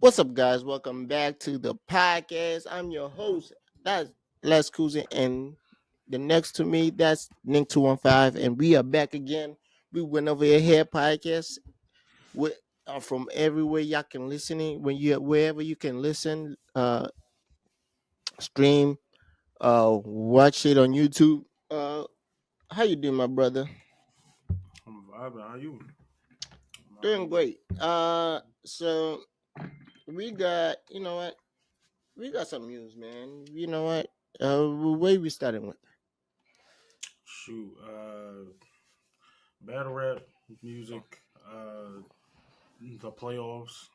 What's up, guys? Welcome back to the podcast. I'm your host. That's LESKUZZY, and the next to me, that's Nick215, and we are back again. We went over here podcast with from everywhere y'all can listen in. When you wherever you can listen, stream, watch it on YouTube. How you doing, my brother? I'm vibing. How you? Doing great. So we got, we got some news, man. You know what? Where we starting with? Shoot. Battle rap music. The playoffs.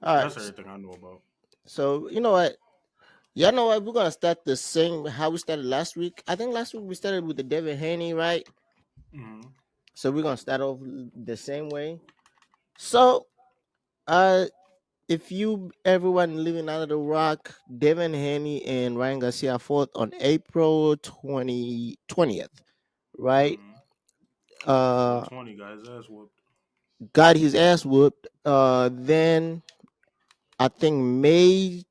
All right. That's everything I know about. So you know what? Yeah, know what? We're gonna start the same how we started last week. I think last week we started with the Devin Haney, right? Mm-hmm. So we're gonna start off the same way. So, uh, if you everyone living under the rock, Devin Haney and Ryan Garcia fought on April 20th, right? Mm-hmm. Yeah. Uh, 420 guys. Ass whooped. got his ass whooped. Then I think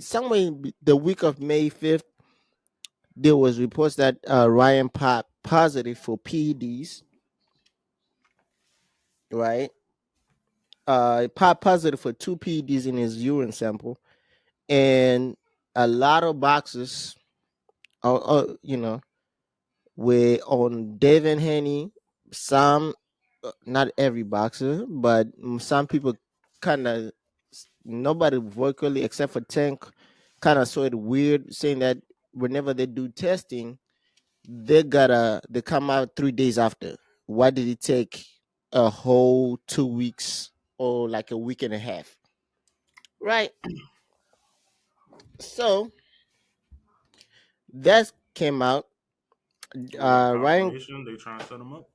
somewhere the week of May 5th, there was reports that Ryan popped positive for PEDs, right? Popped positive for two PEDs in his urine sample, and a lot of boxes, were on Devin Haney. Some, not every boxer, but some people kind of, nobody vocally except for Tank kind of saw it weird, saying that whenever they do testing, they come out 3 days after. Why did it take a whole 2 weeks or like a week and a half? Right. So that came out. What Ryan, confirmation? They trying to set him up?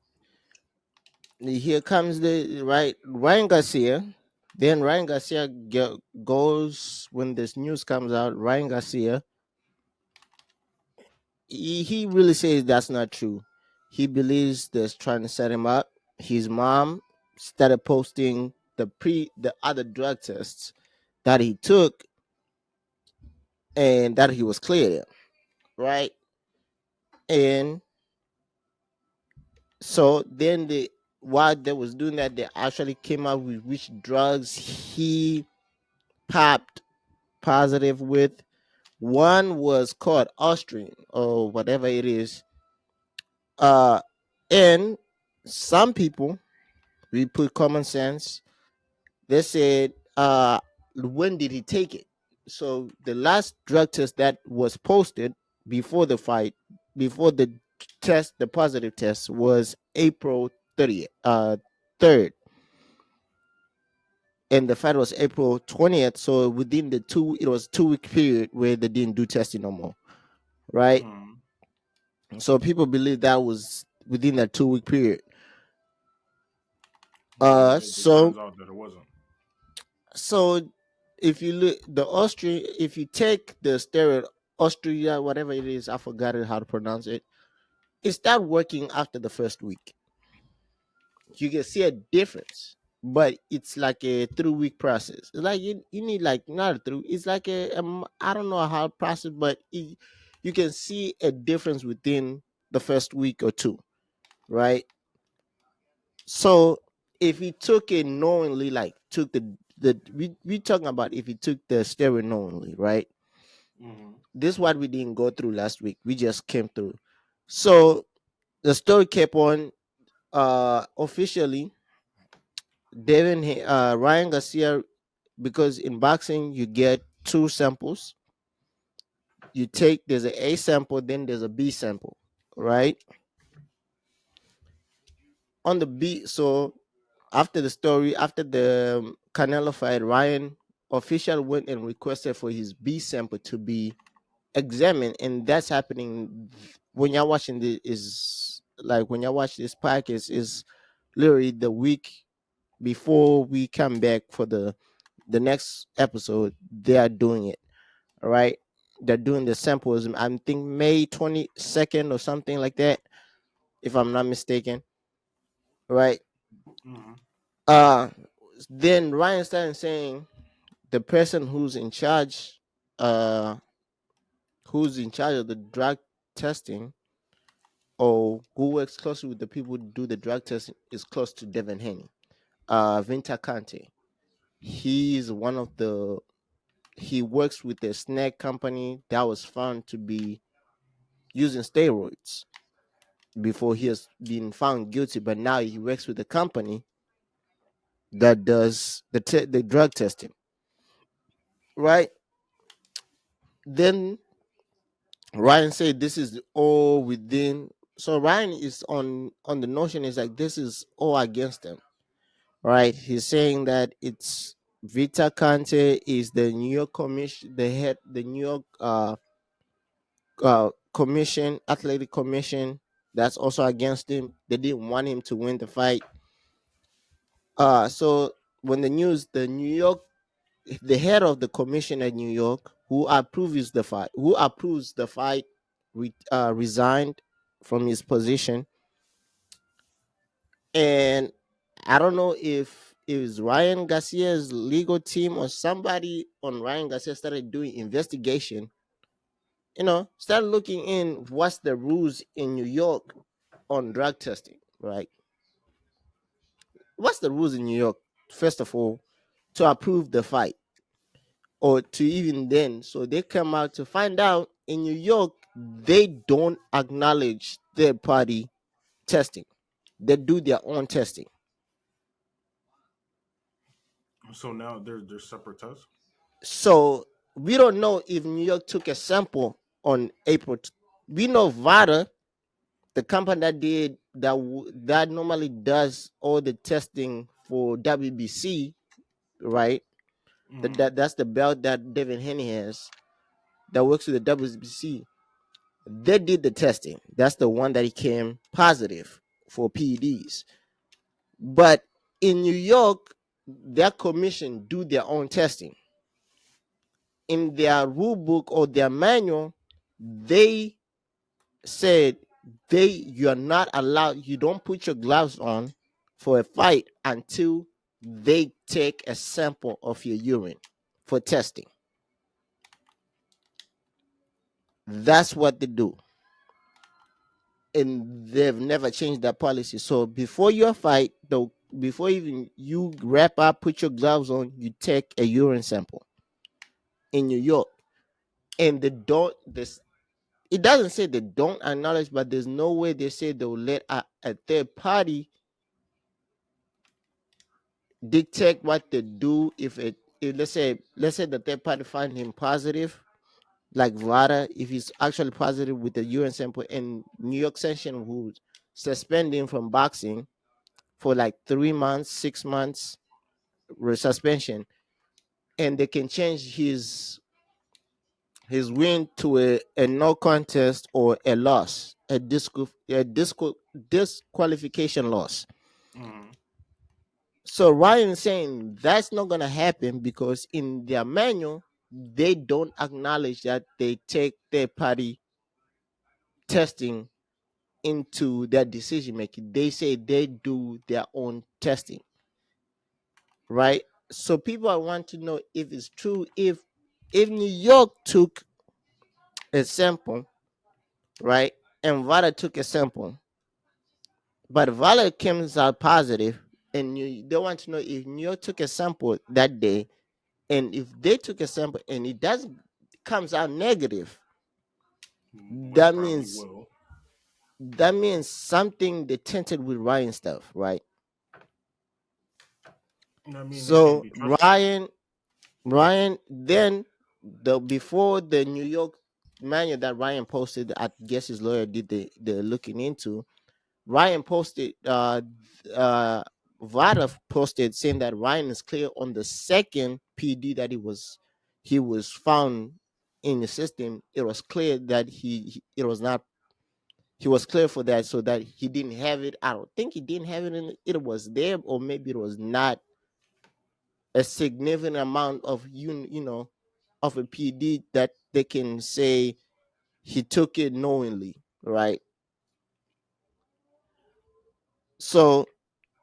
here comes the right Ryan Garcia. Then Ryan Garcia goes when this news comes out. Ryan Garcia, he really says that's not true. He believes they're trying to set him up. His mom started posting the other drug tests that he took and that he was cleared, right? And so then while they was doing that, they actually came out with which drugs he popped positive with. One was called Austrian or whatever it is. Uh, and some people, we put common sense. They said, when did he take it? So the last drug test that was posted before the fight, before the positive test was April 30th, 3rd, and the fight was April 20th. So within it was 2 week period where they didn't do testing no more, right? Mm-hmm. So people believe that was within that 2 week period. But it So turns out that it wasn't. so if you look the Austrian, if you take the steroid Austria, whatever it is, I forgot how to pronounce it. It start working after the first week. You can see a difference, but it's like a 3 week process. It's like you need like not a through. It's like I don't know how to process, but you can see a difference within the first week or two, right? So if he took it knowingly, like took we talking about if he took the steroid knowingly, right? Mm-hmm. This is what we didn't go through last week. We just came through. So the story kept on. Officially, Ryan Garcia, because in boxing you get two samples. You take there's a sample, then there's a B sample, right? On the B, so after the Canelo fight, Ryan official went and requested for his B sample to be examined, and that's happening when you're watching when you watch this podcast is literally the week before we come back for the next episode. They are doing it, all right? They're doing the samples. I think May 22nd or something like that, if I'm not mistaken, right? Mm-hmm. Uh, then Ryan started saying. the person uh who's in charge of the drug testing, or who works closely with the people who do the drug testing, is close to Devin Haney. Vinta Kante. He's one of the he works with a snack company that was found to be using steroids before he has been found guilty, but now he works with a company that does the drug testing, right? Then Ryan said this is all within. So Ryan is on the notion is like this is all against them, right? He's saying that it's Vita Kante is the New York commission, the head, the New York commission, athletic commission. That's also against him. They didn't want him to win the fight. So when the New York, the head of the commission at New York, who approves the fight, resigned from his position, and I don't know if it was Ryan Garcia's legal team or somebody on Ryan Garcia started doing investigation. Start looking in what's the rules in New York on drug testing, right? What's the rules in New York, first of all, to approve the fight, or to even then? So they come out to find out in New York, they don't acknowledge third party testing. They do their own testing. So now there's separate tests. So we don't know if New York took a sample on April. We know Vada, the company that did that normally does all the testing for WBC, right? Mm-hmm. That's the belt that Devin Haney has that works with the WBC. They did the testing. That's the one that he came positive for PEDs. But in New York, their commission do their own testing. In their rule book or their manual, they said you are not allowed, you don't put your gloves on for a fight until they take a sample of your urine for testing. That's what they do. And they've never changed that policy. So before your fight, though, before even you wrap up, put your gloves on, you take a urine sample in New York. And they don't this it doesn't say they don't acknowledge, but there's no way they say they'll let a third party dictate what they do. If let's say the third party find him positive, like Vada, if he's actually positive with the urine sample, and New York Sanction would suspend him from boxing for like 3 months, 6 months suspension, and they can change his win to a no contest or a loss, disqualification loss. Mm-hmm. So Ryan is saying that's not gonna happen because in their manual they don't acknowledge that they take third party testing into their decision making. They say they do their own testing, right? So people want to know if it's true, if New York took a sample, right, and Vada took a sample, but Vada comes out positive, and they want to know if New York took a sample that day, and if they took a sample and it does comes out negative, Which that probably means will. something they tinted with Ryan stuff, right? I mean, they can't So be trusted. Ryan, then the before the New York manual that Ryan posted, I guess his lawyer did the looking into. Ryan posted, Vada posted saying that Ryan is clear on the second PD that he was found in the system. It was clear that it was not, he was clear for that, so that he didn't have it. I don't think he didn't have it it was there, or maybe it was not a significant amount of of a PD that they can say he took it knowingly, right? So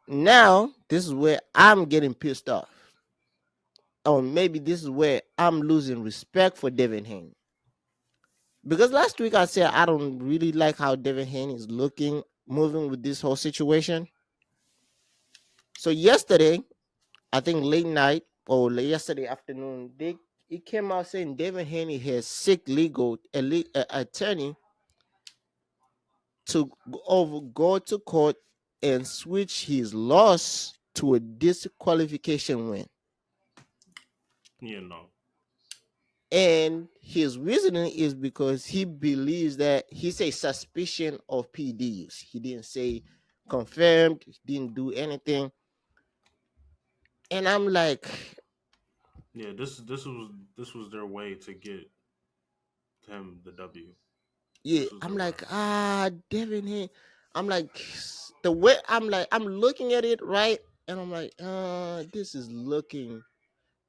now this is where I'm getting pissed off. or maybe this is where I'm losing respect for Devin Haney. Because last week I said I don't really like how Devin Haney is moving with this whole situation. So yesterday, I think late night or yesterday afternoon, he came out saying Devin Haney has sick attorney to go to court and switch his loss to a disqualification win. Yeah, no. And his reasoning is because he believes that he's a suspicion of PDs. He didn't say confirmed, he didn't do anything. And I'm like, Yeah, this was their way to get him the W. yeah, This was I'm their way. like, Devin here. I'm like, the way I'm looking at it, right? And I'm like, this is looking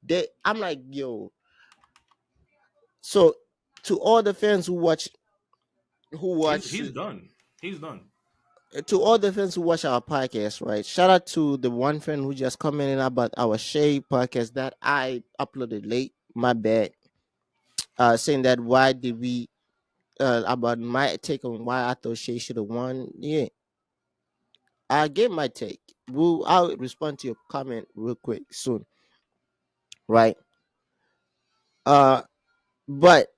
that I'm like, yo. So to all the fans who watch He's done. He's done. to all the fans who watch our podcast, right? Shout out to the one friend who just commented about our Shay podcast that I uploaded late. My bad. Saying that why did we about my take on why I thought Shay should have won. Yeah, I gave my take. I'll respond to your comment real quick soon, right? Uh, but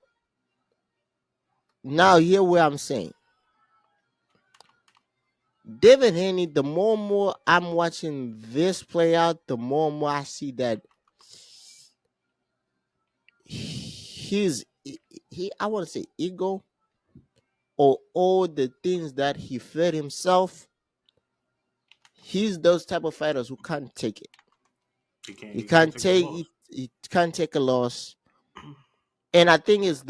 now here where I'm saying David Haney. The more and more I'm watching this play out, the more and more I see that his he I want to say ego or all the things that he fed himself. He's those type of fighters who can't take it. He He can't can't take the take loss. he can't take a loss. And I think it's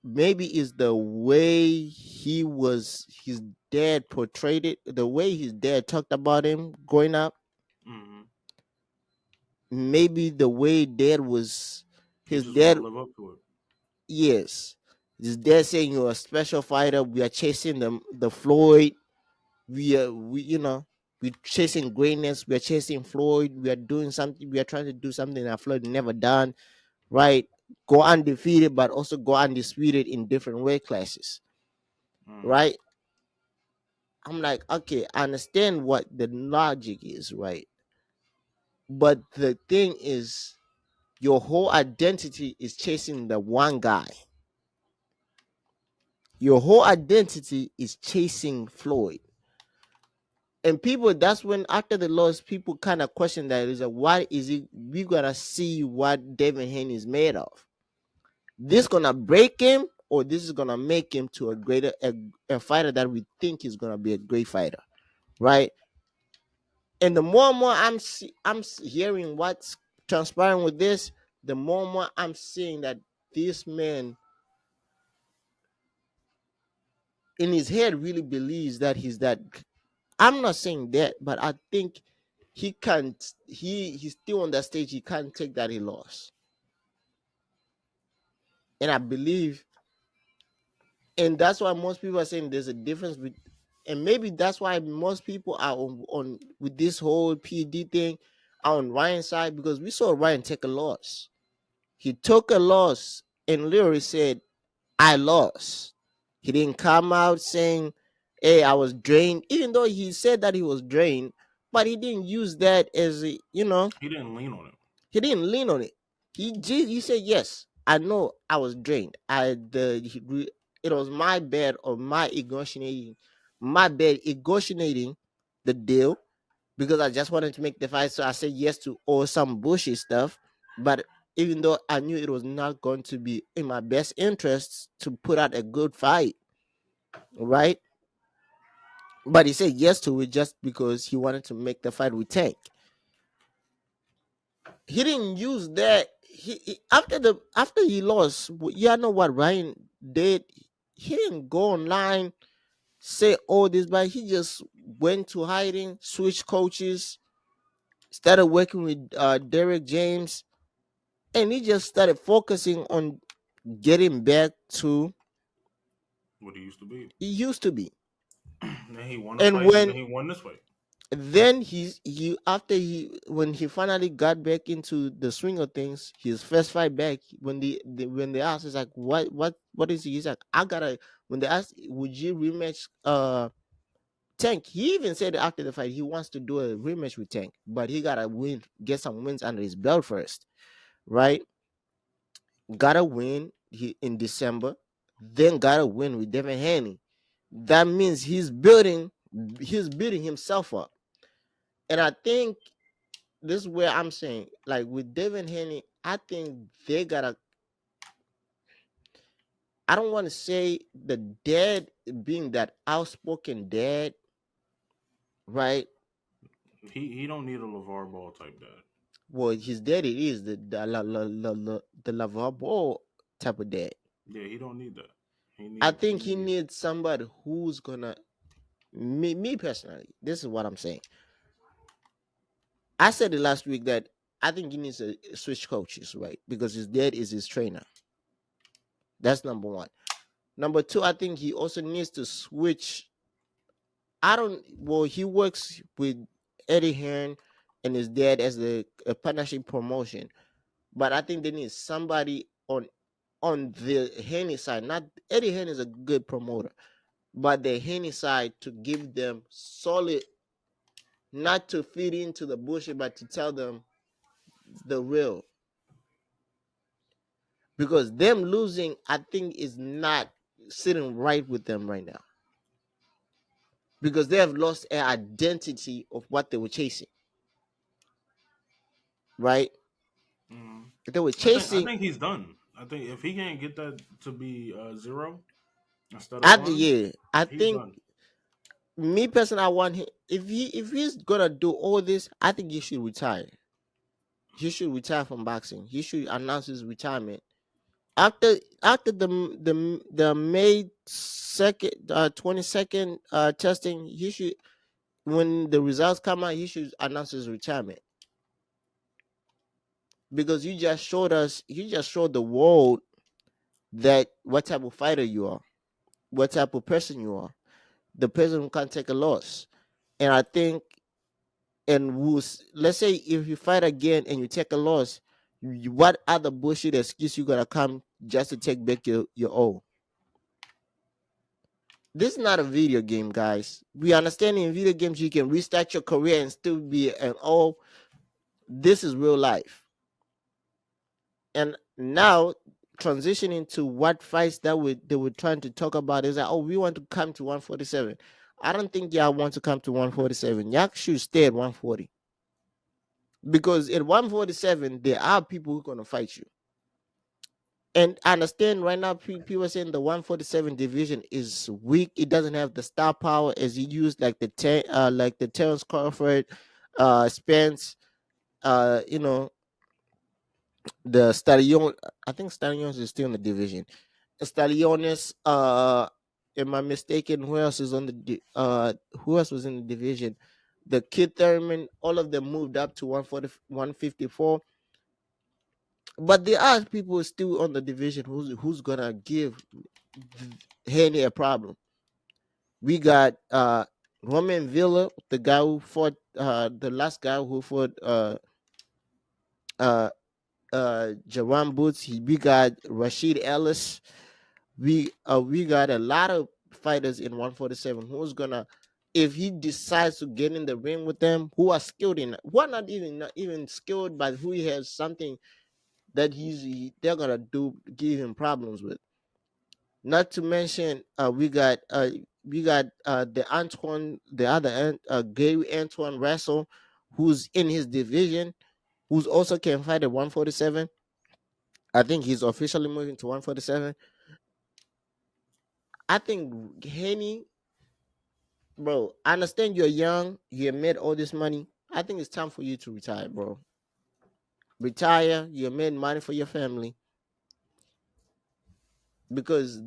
maybe is the way his dad portrayed it, the way his dad talked about him growing up. Hmm. Maybe the way dad was He his just want dad. to live up to it. Yes, his dad saying you're a special fighter. We are chasing the Floyd. We we're chasing greatness. We are chasing Floyd. We are doing something. We are trying to do something that Floyd never done. Right? Go undefeated, but also go undisputed in different weight classes. Hmm. Right? I'm like, okay, I understand what the logic is, right? But the thing is, your whole identity is chasing the one guy. Your whole identity is chasing Floyd. And people, that's when after the loss, people kind of question that is like, what is it? We gonna see what Devin Haney is made of. This gonna break him, or this is gonna make him to a fighter that we think is gonna be a great fighter, right? And the more and more hearing what's transpiring with this, the more and more I'm seeing that this man in his head really believes that he's that. I'm not saying that, but I think he can't. He's still on that stage. He can't take that he lost, and I believe, and that's why most people are saying there's a difference with, and maybe that's why most people are on with this whole PD thing are on Ryan's side because we saw Ryan take a loss. He took a loss and literally said, "I lost." He didn't come out saying, "Hey, I was drained," even though he said that he was drained, but he didn't use that as He didn't lean on it. he didn't lean on it. He said, "Yes, I know I was drained. It was my bad or my bad negotiating the deal because I just wanted to make the fight. So I said yes to all some bullshit stuff. But even though I knew it was not going to be in my best interests to put out a good fight, right? But he said yes to it just because he wanted to make the fight with Tank. He didn't use that. After he lost, you know what Ryan did? He didn't go online say all this, but he just went to hiding, switched coaches, started working with Derek James, and he just started focusing on getting back to What he used to be. he used to be. Then he won the And fight, and when then he won this fight. Then he after he when he finally got back into the swing of things, his first fight back, when when they asked, he's like, what is he? He's like, I gotta. When they asked, would you rematch Tank? He even said after the fight he wants to do a rematch with Tank, but he gotta win, get some wins under his belt first, right? Gotta win in December, then gotta win with Devin Haney. That means he's building himself up. And I think this is where I'm saying, like with Devin Haney, I think they gotta. I don't want to say the dad being that outspoken dad, right? He don't need a LeVar Ball type dad. Well, his dad it is the Lavar Ball type of dad. Yeah, he don't need that. I He think he need needs somebody who's gonna. Me personally, this is what I'm saying. I said it last week that I think he needs to switch coaches, right? Because his dad is his trainer. That's number one. Number two, I think he also needs to switch. I don't. Well, he works with Eddie Hearn and his dad as a partnership promotion, but I think they need somebody on the Haney side. Not Eddie Hearn is a good promoter, but the Haney side to give them solid, not to feed into the bullshit, but to tell them the real. Because them losing, I think, is not sitting right with them right now. Because they have lost an identity of what they were chasing, right? mm. They were I chasing think he's done. I think if he can't get that to be zero instead of at the one, year. I he's think done. me personally, I want him. If he's gonna do all this, I think he should retire. He should retire from boxing. He should announce his retirement after the May 2nd, 22nd testing. He should, when the results come out, he should announce his retirement, because you just showed the world that what type of fighter you are, what type of person you are, the person who can't take a loss. And I think, and let's say if you fight again and you take a loss, what other bullshit excuse you gonna come just to take back your own? This is not a video game, guys. We understand in video games you can restart your career and still be an all. This is real life. And now transitioning to what fights that they were trying to talk about is that, oh, we want to come to 147. I don't think y'all want to come to 147. Y'all should stay at 140, because at 147 there are people who are gonna fight you. And I understand right now people are saying the 147 division is weak. It doesn't have the star power as it used, like like the Terrence Crawford, Spence, you know, the Stallion. I think Stallions is still in the division. Stalliones, am I mistaken? Who else is on who else was in the division? The Kid Thurman, all of them moved up to 140, 154. But there are people still on the division who's gonna give Haney a problem. We got Roman Villa, the guy who fought the last guy who fought uh Jaron Boots. We got Rashid Ellis. We got a lot of fighters in 147 who's gonna, if he decides to get in the ring with them, who are skilled in, who are not even skilled, but who he has something that they're gonna give him problems with. Not to mention, we got the other Gary Antoine Russell, who's in his division, who's also can fight at 147. I think he's officially moving to 147. I think Haney, bro, I understand you're young, you made all this money. I think it's time for you to retire, bro. Retire. You made money for your family, because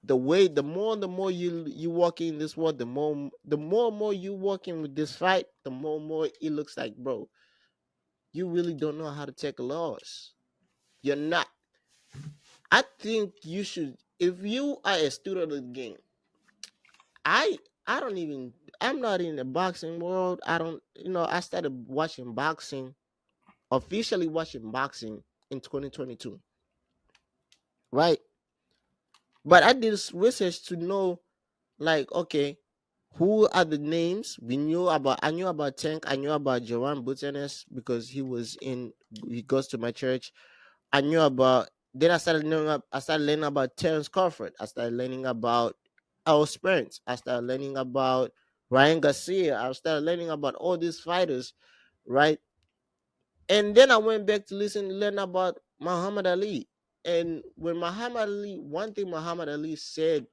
the more you walk in this world, the more you walking with this fight, the more it looks like, bro, you really don't know how to take a loss. You're not. I think you should, if you are a student of the game. I I don't even. I'm not in the boxing world. I don't, I started watching boxing, officially watching boxing in 2022, right? But I did research to know, like, okay, who are the names we knew about? I knew about Tank. I knew about Joanne Butenes because he goes to my church. I knew about. Then I started learning about Terence Crawford. I started learning about Al Spence. I started learning about Ryan Garcia. I started learning about all these fighters, right? And then I went back to learn about Muhammad Ali. And when Muhammad Ali, one thing Muhammad Ali said,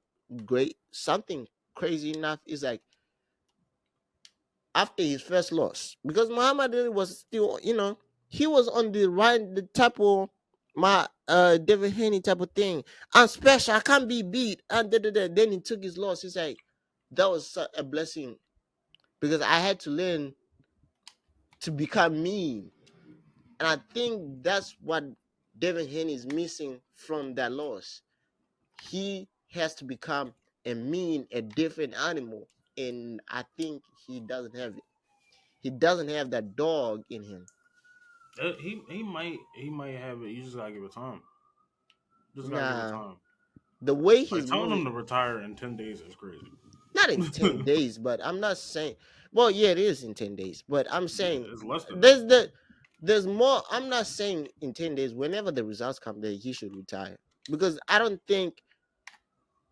great, something crazy enough, is like, after his first loss, because Muhammad Ali was still, he was on the type of my Devin Haney type of thing. I'm special, I can't be beat, and then he took his loss. He's like, that was a blessing, because I had to learn to become me. And I think that's what Devin Haney is missing from that loss. He has to become a different animal. And I think he doesn't have it. He doesn't have that dog in him. He might have it. You just gotta give it time. Just gotta give it Nah, time. the way Like he's telling him moving, to retire in 10 days is crazy. not in 10 Yeah, days, but I'm not saying, well, yeah, it is in 10 days, but I'm saying it's less than that. there's the, there's more. I'm not saying in 10 days, whenever the results come there, he should retire. Because I don't think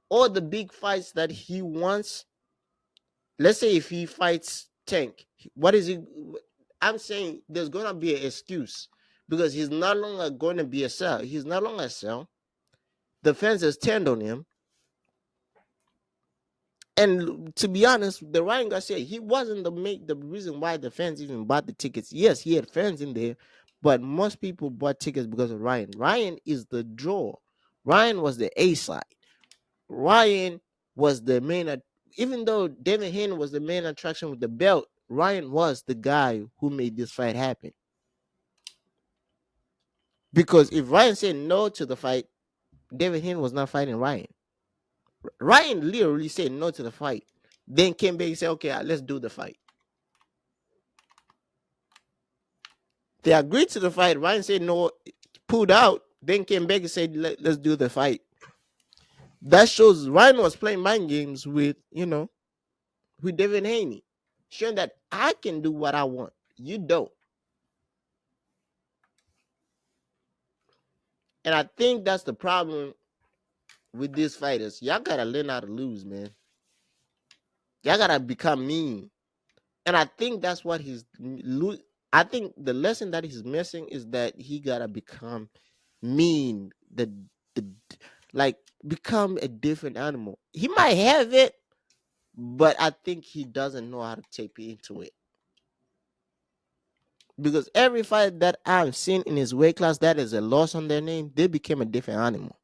all the big fights that he wants, let's say if he fights Tank, what is he? I'm saying there's gonna be an excuse, because he's no longer going to be a sell. He's no longer a sell. The fans has turned on him, and to be honest, the Ryan Garcia, he wasn't the reason why the fans even bought the tickets. Yes, he had fans in there, but most people bought tickets because of Ryan. Ryan is the draw. Ryan was the A side. Ryan was the even though Devin Haney was the main attraction with the belt, Ryan was the guy who made this fight happen. Because if Ryan said no to the fight, Devin Haney was not fighting Ryan. Ryan literally said no to the fight, then came back and said, okay, let's do the fight. They agreed to the fight. Ryan said no, pulled out, then came back and said, let's do the fight. That shows Ryan was playing mind games with Devin Haney, showing that I can do what I want. You don't. And I think that's the problem with these fighters. Y'all gotta learn how to lose, man. Y'all gotta become mean. And I think that's what I think the lesson that he's missing is that he gotta become mean. The like become a different animal. He might have it, but I think he doesn't know how to tap into it. Because every fight that I've seen in his weight class that is a loss on their name, they became a different animal.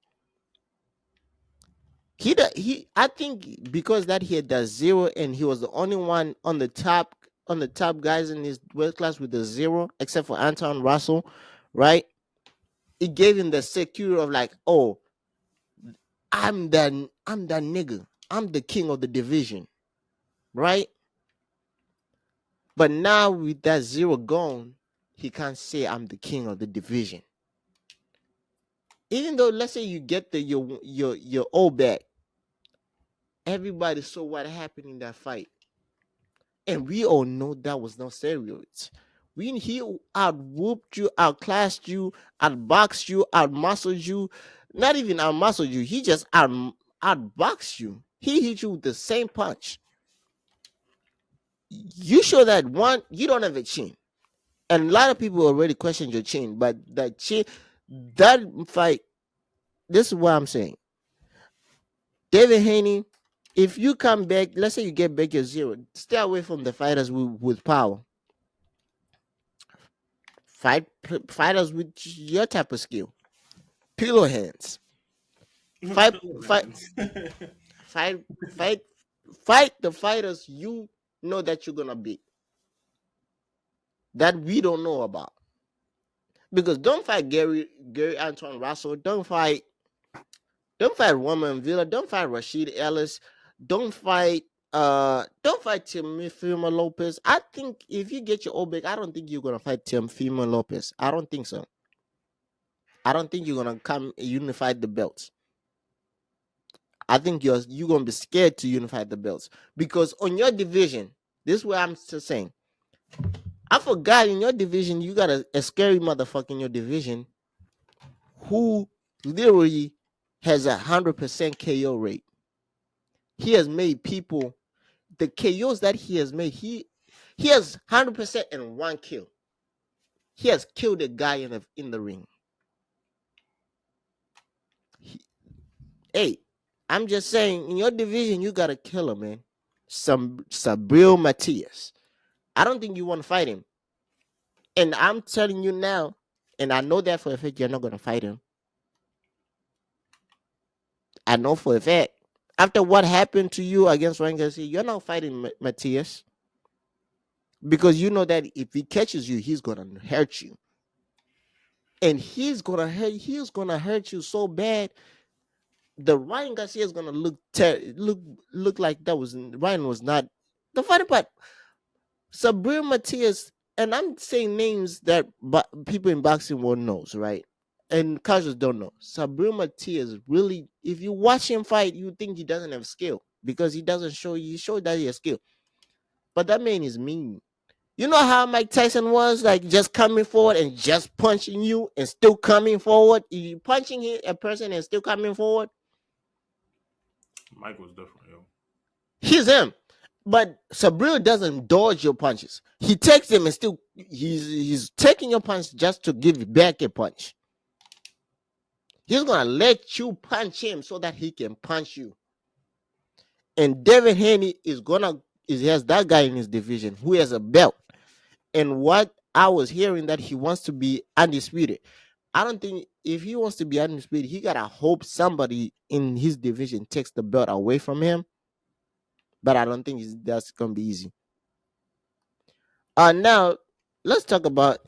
I think because that he had that zero and he was the only one on the top guys in his weight class with the zero, except for Anton Russell, right? It gave him the security of like, oh, I'm that nigga. I'm the king of the division, right? But now with that zero gone, he can't say I'm the king of the division. Even though let's say you get your all back, everybody saw what happened in that fight. And we all know that was no steroids. He out whooped you, outclassed you, outboxed you, outmuscled you. Not even outmuscled you. He just outboxed you. He hit you with the same punch. You show that one, you don't have a chin. And a lot of people already questioned your chin, but that chin, that fight, this is what I'm saying. David Haney, if you come back, let's say you get back your zero, stay away from the fighters with power. Fighters with your type of skill. Pillow hands. Fight, Pillow fight, hands. fight, fight, fight the fighters you know that you're gonna beat. That we don't know about. Because don't fight Gary Antoine Russell. Don't fight Roman Villa. Don't fight Rashid Ellis. Don't fight. Don't fight Teofimo Lopez. I think if you get your old back, I don't think you're gonna fight Teofimo Lopez. I don't think so. I don't think you're gonna come unify the belts. I think you're gonna be scared to unify the belts because on your division, this is what I'm still saying. I forgot in your division you got a scary motherfucker in your division who literally has 100% KO rate. He has made people the KOs that he has made. He has 100% in one kill. He has killed a guy in the ring. He, hey, I'm just saying in your division you got a killer, man. Some Sabril Matias. I don't think you want to fight him. And I'm telling you now, and I know that for a fact you're not gonna fight him. I know for a fact. After what happened to you against Ryan Garcia, you're not fighting Matias because you know that if he catches you, he's gonna hurt you, and he's gonna hurt you so bad. The Ryan Garcia is gonna look like that was Ryan was not the funny part. Sabrina Matias, and I'm saying names that people in boxing world knows, right? And casuals don't know. Sabrina Matias really, if you watch him fight, you think he doesn't have skill because he doesn't show you. He showed that he has skill, but that man is mean. You know how Mike Tyson was like just coming forward and just punching you and still coming forward. You punching a person and still coming forward. Mike was different, yo. He's him. But Sabril doesn't dodge your punches. He takes them and still he's taking your punch just to give you back a punch. He's gonna let you punch him so that he can punch you. And Devin Haney has that guy in his division who has a belt. And what I was hearing that he wants to be undisputed. I don't think if he wants to be undisputed, he gotta hope somebody in his division takes the belt away from him. But I don't think that's gonna be easy. Now let's talk about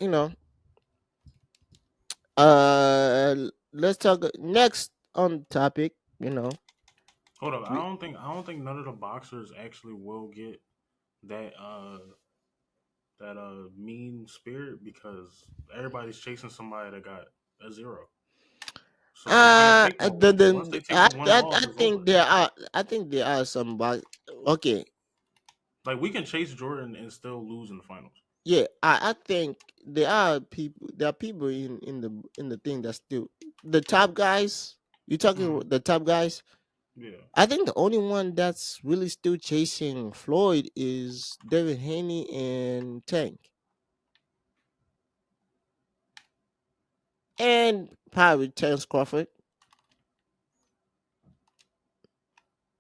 uh let's talk next on topic. Hold up, I We don't think I don't think none of the boxers actually will get that mean spirit because everybody's chasing somebody that got a zero. So they can't take no the, one. Once the they take the one I loss, it's think over. there are some okay. Like we can chase Jordan and still lose in the finals. Yeah, I think there are people in the thing that's still the top guys. You talking Mm, about the top guys? yeah. I think the only one that's really still chasing Floyd is Devin Haney and Tank, and probably Terence Crawford.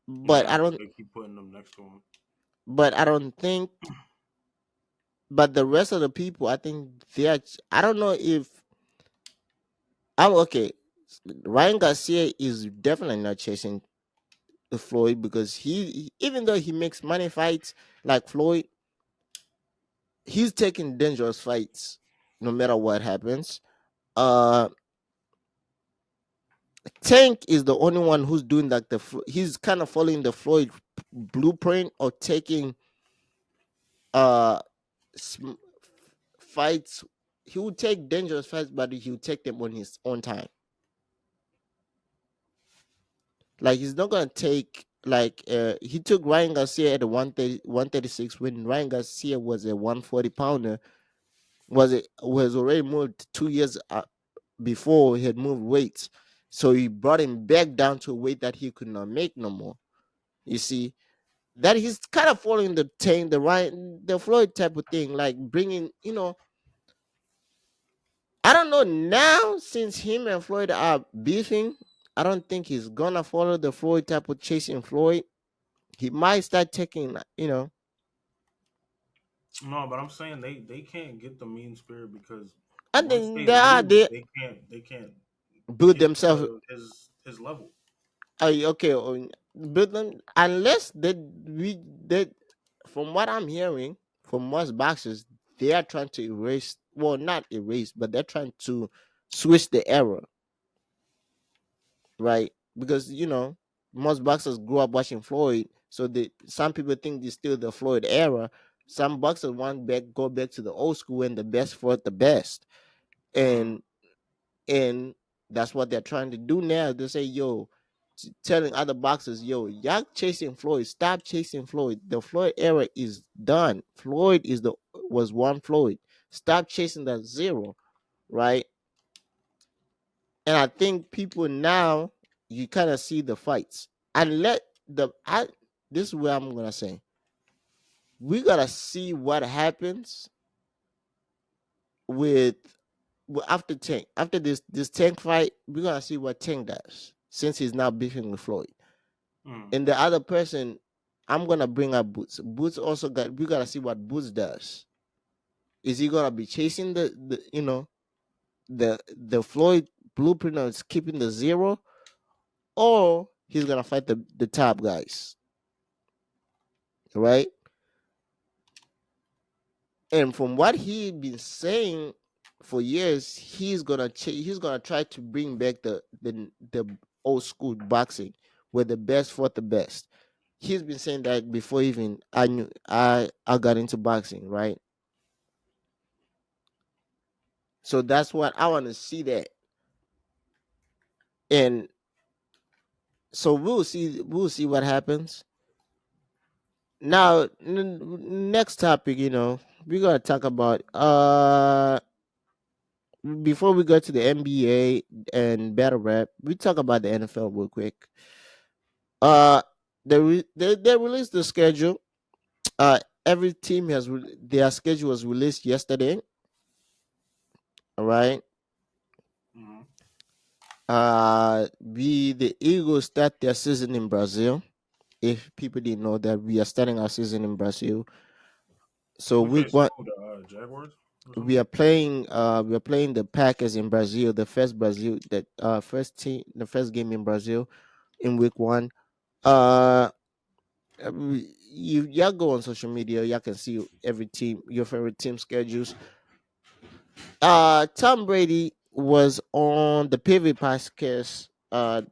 But Yeah, I because don't. they keep putting them next to him. But I don't think. But the rest of the people, I think they're. I don't know if I'm okay. Ryan Garcia is definitely not chasing the Floyd because even though he makes money fights like Floyd, he's taking dangerous fights no matter what happens. Uh, Tank is the only one who's doing like he's kind of following the Floyd blueprint of taking uh sm- fights. He would take dangerous fights, but he would take them on his own time. Like he's not gonna take like he took Ryan Garcia at the 136 when Ryan Garcia was a 140 pounder, was already moved 2 years before he had moved weights. So he brought him back down to a weight that he could not make no more. You see, that he's kind of following the Floyd type of thing, like bringing, I don't know now since him and Floyd are beefing. I don't think he's gonna follow the Floyd type of chasing Floyd. He might start taking, No, but I'm saying they can't get the mean spirit because I once think they they lose, are they can't build get themselves. to his level. Okay, build them unless they from what I'm hearing from most boxers, they are trying to erase, well, not erase, but they're trying to switch the era, right? Because most boxers grew up watching Floyd, So some people think it's still the Floyd era. Some boxers want back go back to the old school and the best for the best, Mm. and and that's what they're trying to do now. They say, yo, telling other boxers, yo, y'all chasing Floyd, stop chasing Floyd. The Floyd era is done. Floyd is the was one Floyd. Stop chasing that zero, right? And I think people now you kind of see the fights and let the I. This is where I'm gonna say we gotta see what happens with after Tank. After this Tank fight, we're gonna see what Tank does since he's now beefing with Floyd. Mm. And the other person, I'm gonna bring up Boots. Boots also got we gotta see what Boots does. Is he gonna be chasing the the Floyd blueprint of keeping the zero, or he's gonna fight the top guys, right? And from what he's been saying for years, he's gonna try to bring back the old school boxing where the best fought the best. He's been saying that before even I got into boxing, right? So that's what I want to see that, and so we'll see what happens. Now, next topic, we're gonna talk about before we go to the NBA and battle rap, we talk about the NFL real quick. Uh, they released the schedule. Every team their schedule was released yesterday. All right. Mm. The Eagles start their season in Brazil. If people didn't know that, we are starting our season in Brazil. So We week facing one, who, the Jaguars or we something. are playing. We are playing the Packers in Brazil. The first Brazil, the first game in Brazil in week one. Uh, y'all go on social media. Y'all can see every team, your favorite team schedules. Tom Brady was on the Pivot podcast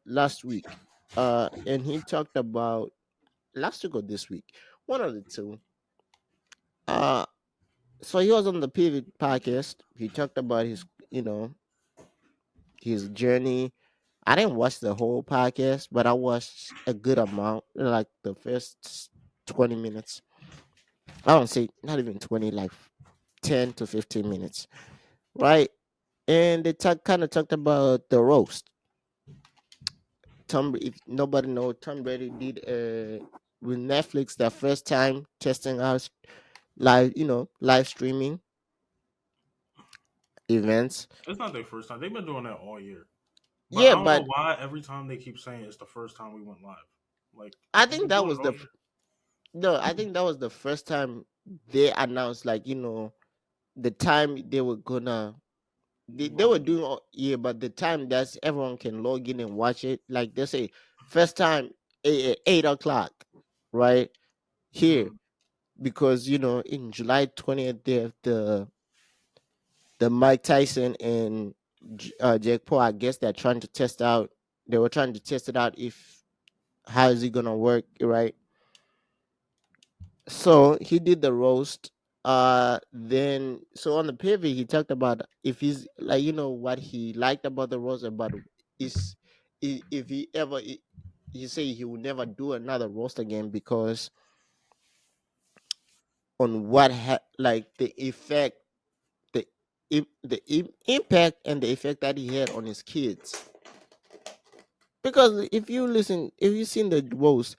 last week. And he talked about last week or this week, one of the two. Uh, so he was on the Pivot podcast. He talked about his journey. I didn't watch the whole podcast, but I watched a good amount, like the first 20 minutes. I don't say not even 20, like 10 to 15 minutes, right? And they kind of talked about the roast. If nobody know, Tom Brady did with Netflix their first time testing out live streaming events. It's not their first time. They've been doing that all year. But I Yeah, don't know but why every time they keep saying it's the first time we went live. Like I we've think been that doing was it all the year. no, I think that was the first time they announced, like, the time they were gonna they were Well, doing yeah, but the time that's everyone can log in and watch it, like they say first time 8 o'clock, right here, mm, because in July 20th they have the Mike Tyson and Jake Paul. I guess they're trying to test out. They were trying to test it out if how is it gonna work, right? So he did the roast. Then so on the pivot he talked about if he's like what he liked about the roast about is if he ever he say he will never do another roast again because on like the effect the impact and the effect that he had on his kids. Because if you seen the roast,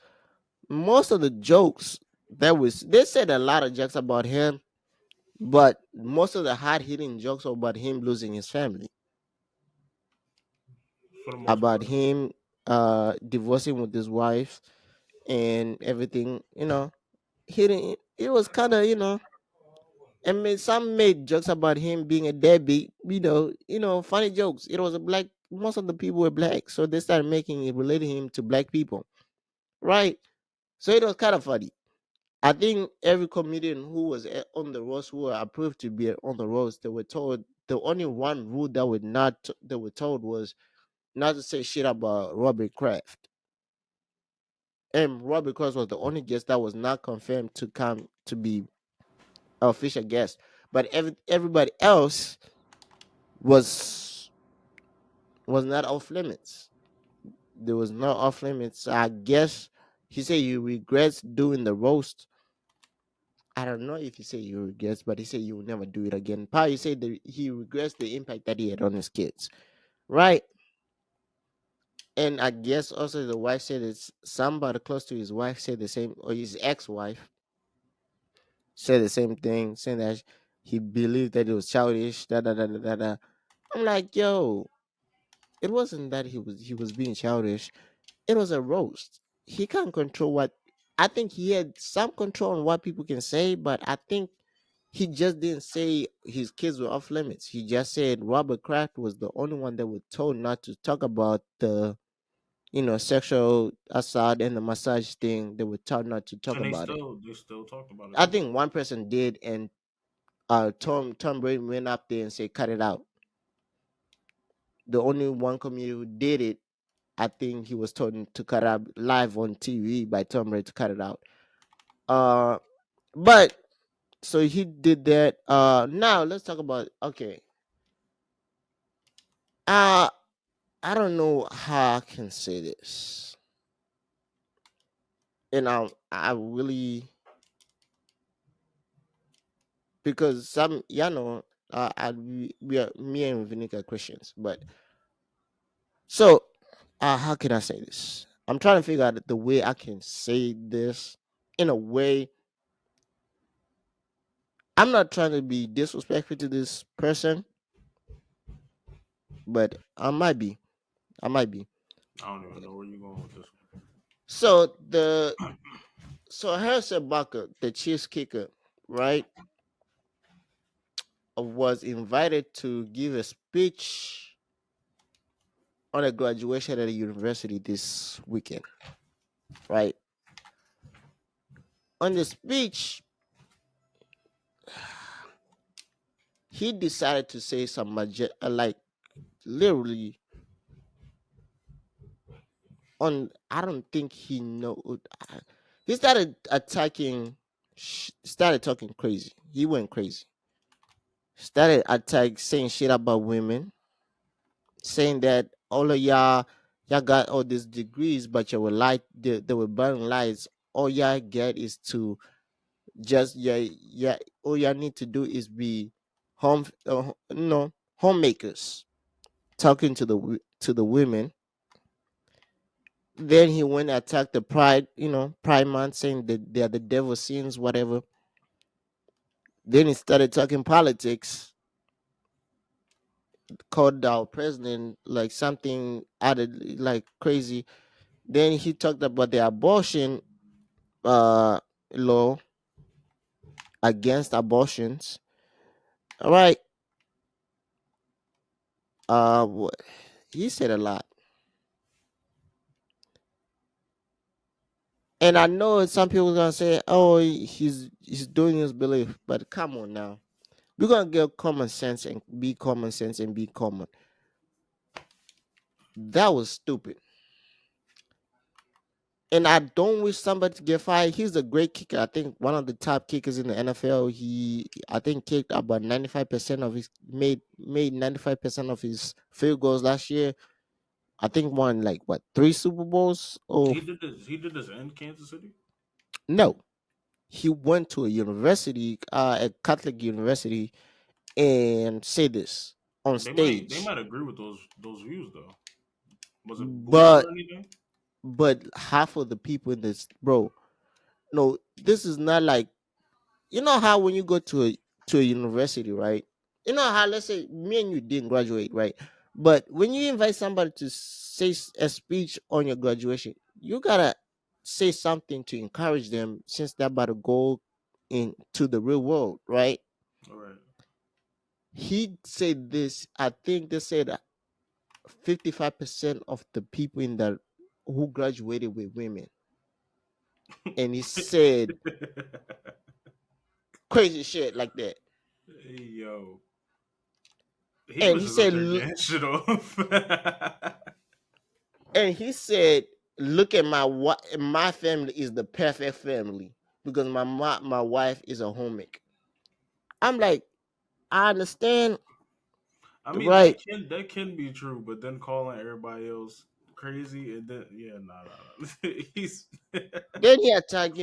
most of the jokes they said a lot of jokes about him, but most of the hard hitting jokes are about him losing his family, for the most about part. him divorcing with his wife and everything. Hitting it was kind of I mean, some made jokes about him being a deadbeat. Funny jokes. It was a black. Most of the people were black, so they started making it relating him to black people, right? So it was kind of funny. I think every comedian who was on the roast, who were approved to be on the roast, they were told the only one rule that would not they were told was not to say shit about Robert Kraft. and Robert Cross was the only guest that was not confirmed to come to be official guest. But everybody else was not off limits. There was no off limits. I guess he said he regrets doing the roast. I don't know if he said he regrets, but he said he will never do it again. Probably said that he regrets the impact that he had on his kids, right? And I guess also the wife said it's somebody close to his wife said the same, or his ex-wife said the same thing, saying that he believed that it was childish. Da da da da da. Da. I'm like, yo, it wasn't that he was being childish. It was a roast. He can't control what. I think he had some control on what people can say, but I think he just didn't say his kids were off limits. He just said Robert Kraft was the only one that was told not to talk about the sexual assault and the massage thing. They were told not to talk And about it. they still talked about it I though. think one person did, and Tom Brady went up there and said, "Cut it out." The only one comedian who did it, I think he was told to cut it out live on TV by Tom Brady to cut it out. Uh, but so he did that. Now let's talk about okay. Uh I don't know how I can say this, and I really because some we are me and VINIQUE are Christians, but so how can I say this? I'm trying to figure out the way I can say this in a way. I'm not trying to be disrespectful to this person, but I might be. I might be. I don't even know where you're going with this So Harrison Barker, the Chiefs kicker, right, was invited to give a speech on a graduation at a university this weekend, right? On the speech, he decided to say some like literally on. I don't think he know. He started attacking. Started talking crazy. He went crazy. Started attack saying shit about women, saying that all of y'all got all these degrees, but you were light. They were burning lights. All y'all get is to just yeah. All y'all need to do is be homemakers. Talking to the women. Then he went and attacked the pride, pride month, saying that they are the devil sins, whatever. Then he started talking politics, called our president like something added like crazy. Then he talked about the abortion uh law against abortions. All right. He said a lot. And I know some people gonna say, "Oh, he's doing his belief," but come on now, we're gonna get common sense and be common sense and be common. That was stupid. And I don't wish somebody to get fired. He's a great kicker. I think one of the top kickers in the NFL. I think, kicked about 95% of his made 95% of his field goals last year. I think won like what 3 Super Bowls? Oh He did this in Kansas City. no, he went to a university, a Catholic university, and said this on They stage. might agree with those views though. Was it booed But or anything? half of the people in this, bro, no, this is not like, how when you go to a university, right? You know how, let's say me and you didn't graduate, right? But when you invite somebody to say a speech on your graduation, you gotta say something to encourage them since they're about to go into the real world, right? All right. He said this. I think they said 55% of the people in the who graduated were women, and he said crazy shit like that. Hey, yo, he And was he just up said, there getting shit off. and he said, look at my family is the perfect family because my wife is a homemaker. I'm like, I understand, I mean, right? that can be true, but then calling everybody else crazy and then yeah, nah. He's Then he attacked, the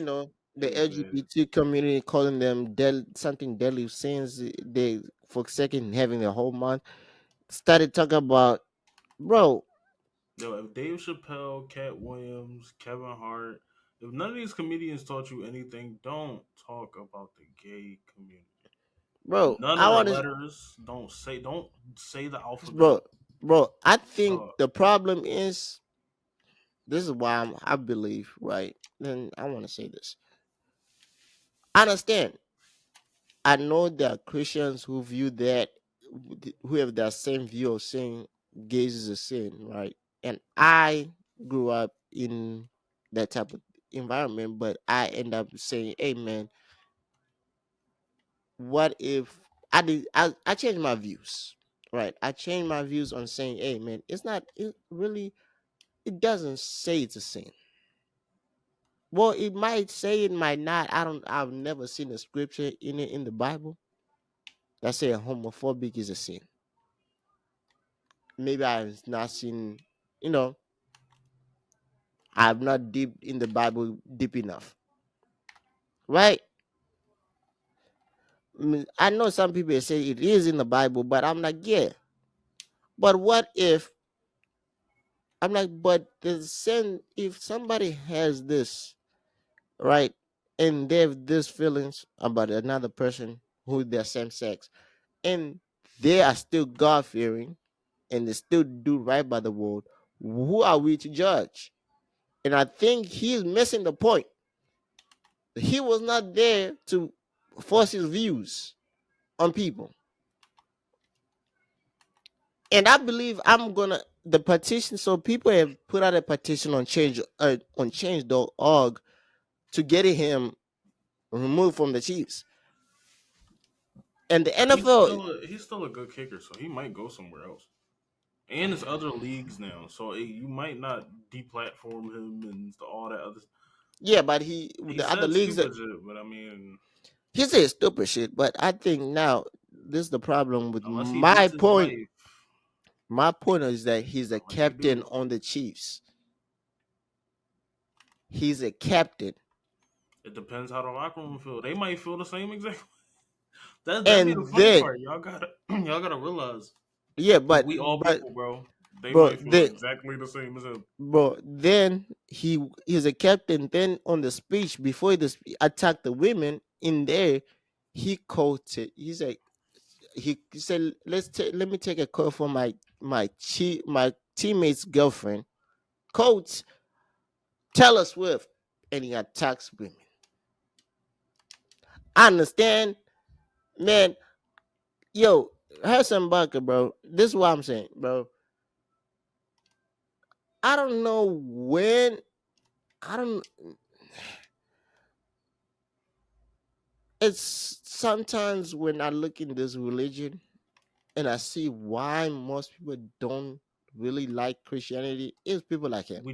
hey man, LGBT community, calling them something deadly sins. They forsaken having a whole month. Started talking about, bro, yo, if Dave Chappelle, Cat Williams, Kevin Hart, if none of these comedians taught you anything, don't talk about the gay community. bro. None I of the want to, letters. Don't say the alphabet. bro, bro. I think Dog. the problem is this is why I believe, right? Then I want to say this. I understand. I know there are Christians who view that, who have that same view of saying gays is a sin, right? And I grew up in that type of environment, but I end up saying, hey, man, what if I changed my views, right? I changed my views on saying, hey, man, it's not, it really, it doesn't say it's a sin. Well, it might say, it might not. I've never seen a scripture in it in the Bible that say homophobic is a sin. Maybe I've not seen, you know, I've not deep in the Bible deep enough, right? I know some people say it is in the Bible, but I'm like, yeah. But what if I'm like, but the sin, if somebody has this, right, and they have these feelings about another person who they're same sex, and they are still God fearing, and they still do right by the world, who are we to judge? And I think he's missing the point. He was not there to force his views on people. And I believe I'm gonna the petition. So people have put out a petition on change.org to get him removed from the Chiefs. And the NFL, He's still a good kicker, so he might go somewhere else. And there's other leagues now, so you might not deplatform him and all that other. yeah, but He the other said leagues that stupid shit, but I mean, he says stupid shit. But I think now this is the problem with unless he my beats his point. wife, My point is that he's a unless he captain do, on the Chiefs. He's a captain. it depends how the locker room feel. They might feel the same exact. That be the And funny then, part. Y'all gotta y'all gotta realize yeah, we all but people, bro. They bro, might feel exactly the same as him. then he's a captain. Then on the speech before the attacked the women in there, he quoted. He said, let me take a call for my teammate's girlfriend. Coach, Taylor Swift, and he attacks women. I understand, man. Yo, Harrison Barker, bro. This is what I'm saying, bro. I don't know when. I don't. It's sometimes when I look in this religion and I see why most people don't really like Christianity is people like him.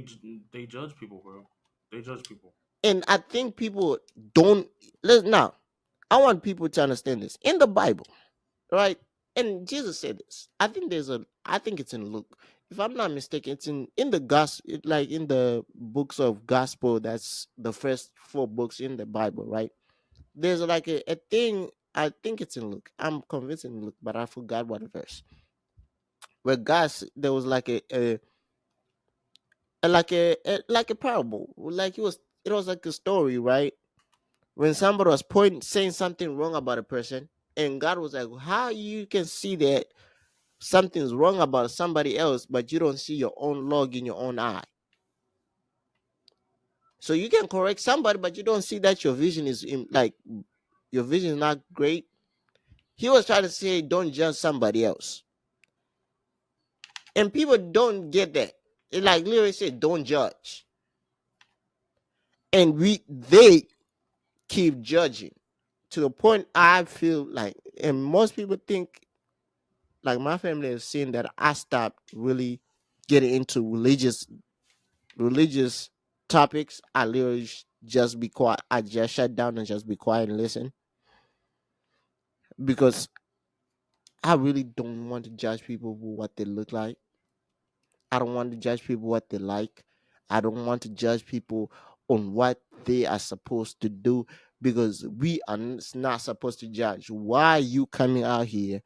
They judge people, bro. They judge people. And I think people don't listen now. I want people to understand this. In the Bible, right? And Jesus said this. I think it's in Luke. If I'm not mistaken, it's in the gospel, like in the books of gospel, that's the first four books in the Bible, right? There's like a thing, I think it's in Luke. I'm convinced in Luke, but I forgot what verse. Where there was like like a parable. Like it was like a story, right? When somebody was saying something wrong about a person, and God was like, how you can see that something's wrong about somebody else, but you don't see your own log in your own eye. So you can correct somebody, but you don't see that your vision is your vision is not great. He was trying to say, don't judge somebody else, and people don't get that. It like literally said, don't judge, and they keep judging to the point I feel like, and most people think, like my family has seen that I stopped really getting into religious religious topics, I literally just be quiet. I just shut down and just be quiet and listen because I really don't want to judge people for what they look like. I don't want to judge people what they like. I don't want to judge people on what they are supposed to do because we are not supposed to judge. Why are you coming out here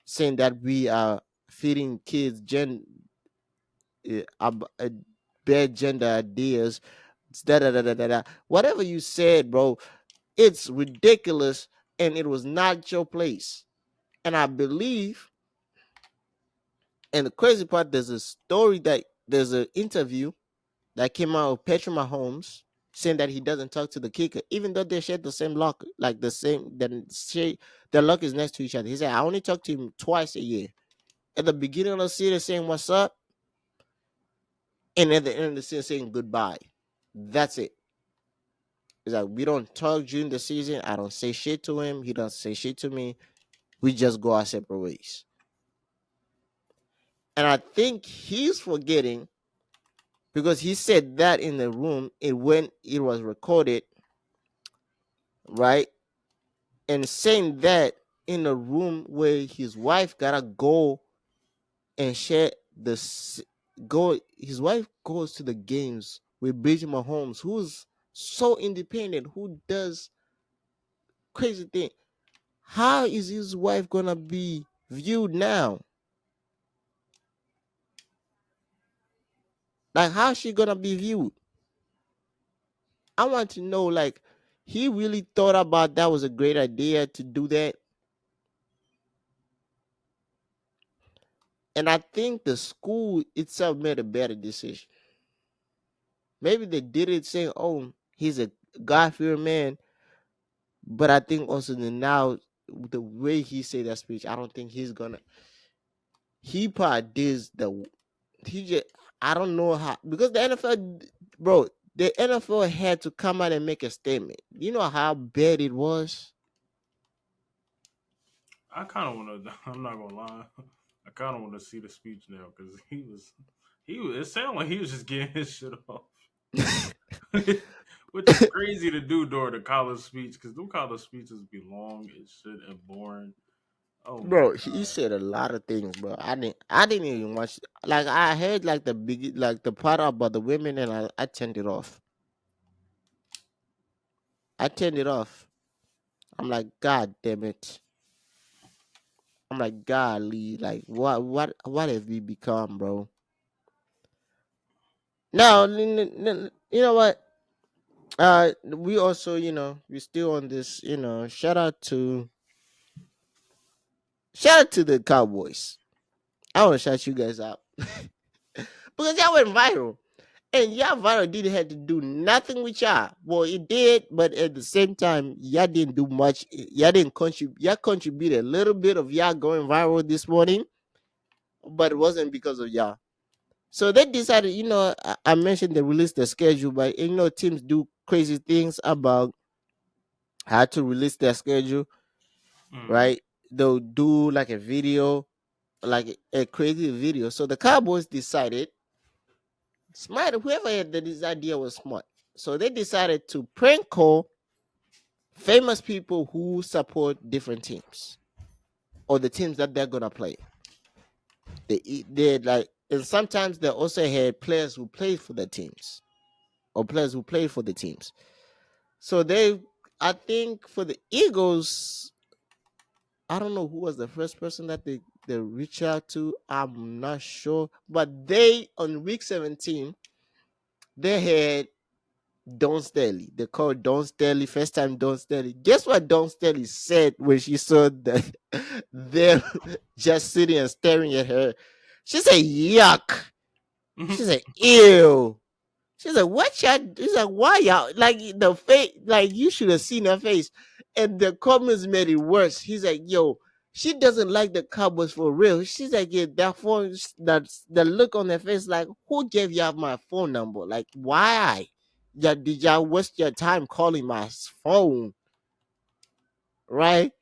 saying that we are feeding kids bad gender ideas? Da, da, da, da, da, da. Whatever you said, bro, it's ridiculous and it was not your place. And I believe, and the crazy part, there's an interview that came out of Patrick Mahomes saying that he doesn't talk to the kicker, even though they share the same lock, like the same, then their lock is next to each other. He said, I only talk to him twice a year. At the beginning of the season, saying what's up, and at the end of the season, saying goodbye. That's it. It's like, we don't talk during the season. I don't say shit to him. He doesn't say shit to me. We just go our separate ways. And I think he's forgetting because he said that in the room and when it was recorded, right? And saying that in a room where his wife gotta go and share go, his wife goes to the games with Bridget Mahomes, who's so independent, who does crazy thing. How is his wife gonna be viewed now? Like, how's she gonna be viewed? I want to know, like, he really thought about that was a great idea to do that. And I think the school itself made a better decision. Maybe they did it saying, oh, he's a God fearing man. But I think also the now the way he said that speech, I don't think he's gonna he probably did the he just I don't know how because the NFL, bro, the NFL had to come out and make a statement. You know how bad it was? I kind of want to. I'm not gonna lie. I kind of want to see the speech now because he was. It sounded like he was just getting his shit off, which is crazy to do during the college speech because them college speeches be long as shit and boring. Oh my Bro, he god. said a lot of things, bro. I didn't even watch like I heard like the part about the women and I turned it off. I turned it off. I'm like, God damn it. I'm like, golly, like what have we become, bro? Now, you know what? We also, we still on this, shout out to the Cowboys. I want to shout you guys out because y'all went viral. And y'all viral didn't have to do nothing with y'all. Well, it did, but at the same time, y'all didn't do much. Y'all didn't contribute. Y'all contributed a little bit of y'all going viral this morning, but it wasn't because of y'all. So they decided, I mentioned they released the schedule, but teams do crazy things about how to release their schedule, Mm. right? They'll do like a video, like a crazy video. So the Cowboys decided, smart, whoever had this idea was smart. So they decided to prank call famous people who support different teams or the teams that they're gonna play. They like, and sometimes they also had players who played for the teams or players who played for the teams. So I think for the Eagles, I don't know who was the first person that they reached out to. I'm not sure, but they on week 17 they had Don Staley. They called Don Staley first time Don Staley. Guess what Don Staley said when she saw that them just sitting and staring at her? She said, "Yuck." She said, "Ew." She's like, "What y'all?" She's like, "Why y'all?" Like the face, like you should have seen her face. And the comments made it worse. He's like, "Yo, she doesn't like the Cowboys for real." She's like, "Yeah, that phone, that's the look on her face. Like, who gave y'all my phone number? Like, why? Yeah, did y'all waste your time calling my phone? Right?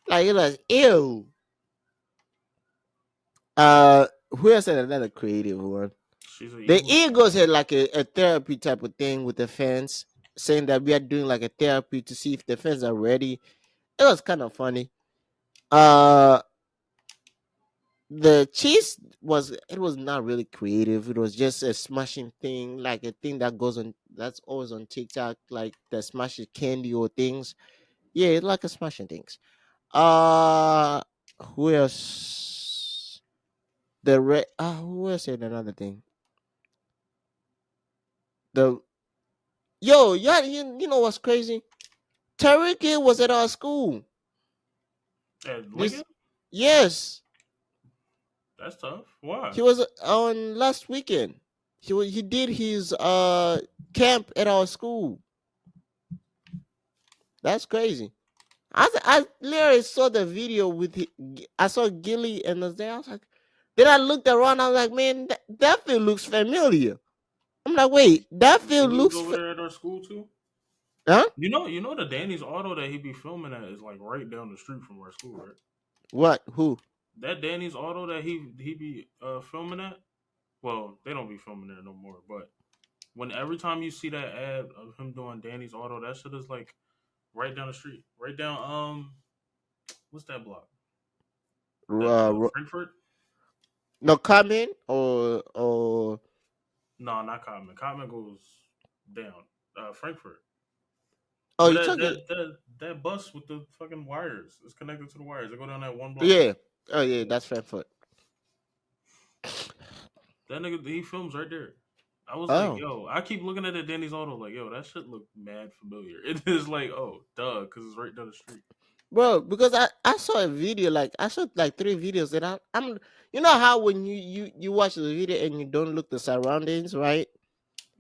Like, it was ew." Who else had another creative one? She's an The Eagles Eagles fan. had like a therapy type of thing with the fans, saying that we are doing like a therapy to see if the fans are ready. It was kind of funny. Uh, the cheese was not really creative. It was just a smashing thing, like a thing that goes on that's always on TikTok, like the smashing candy or things. Yeah, it's like a smashing things. Uh, who else? Who else said another thing? The yo, yeah, you know what's crazy? Tariq Hill was at our school. At Lincoln, This yes, that's tough. Why? he was on last weekend. He did his camp at our school. That's crazy. I literally saw the video with I saw Gilly and was there. I was like, then I looked around. I was like, man, that field looks familiar. I'm like, wait, that field Gilly's looks, over there at our school too. huh? You know the Danny's Auto that he be filming at is like right down the street from our school, right? What? Who? That Danny's Auto that he be filming at. Well, they don't be filming there no more. But when every time you see that ad of him doing Danny's Auto, that shit is like right down the street, right down what's that block? That Uh, Frankfurt? no comment or No, not Cotman. Cotman goes down. Frankfurt. oh, Where you that, talking? that that that bus with the fucking wires is connected to the wires. They go down that one block. Yeah. Oh yeah, Yeah. that's Frankfurt. That nigga he films right there. I was like, Oh, yo, I keep looking at the Danny's Auto like, yo, that shit look mad familiar. It is like, oh, duh, because it's right down the street. bro, because I saw a video, like I saw like three videos that I'm you know how when you watch the video and you don't look the surroundings, right?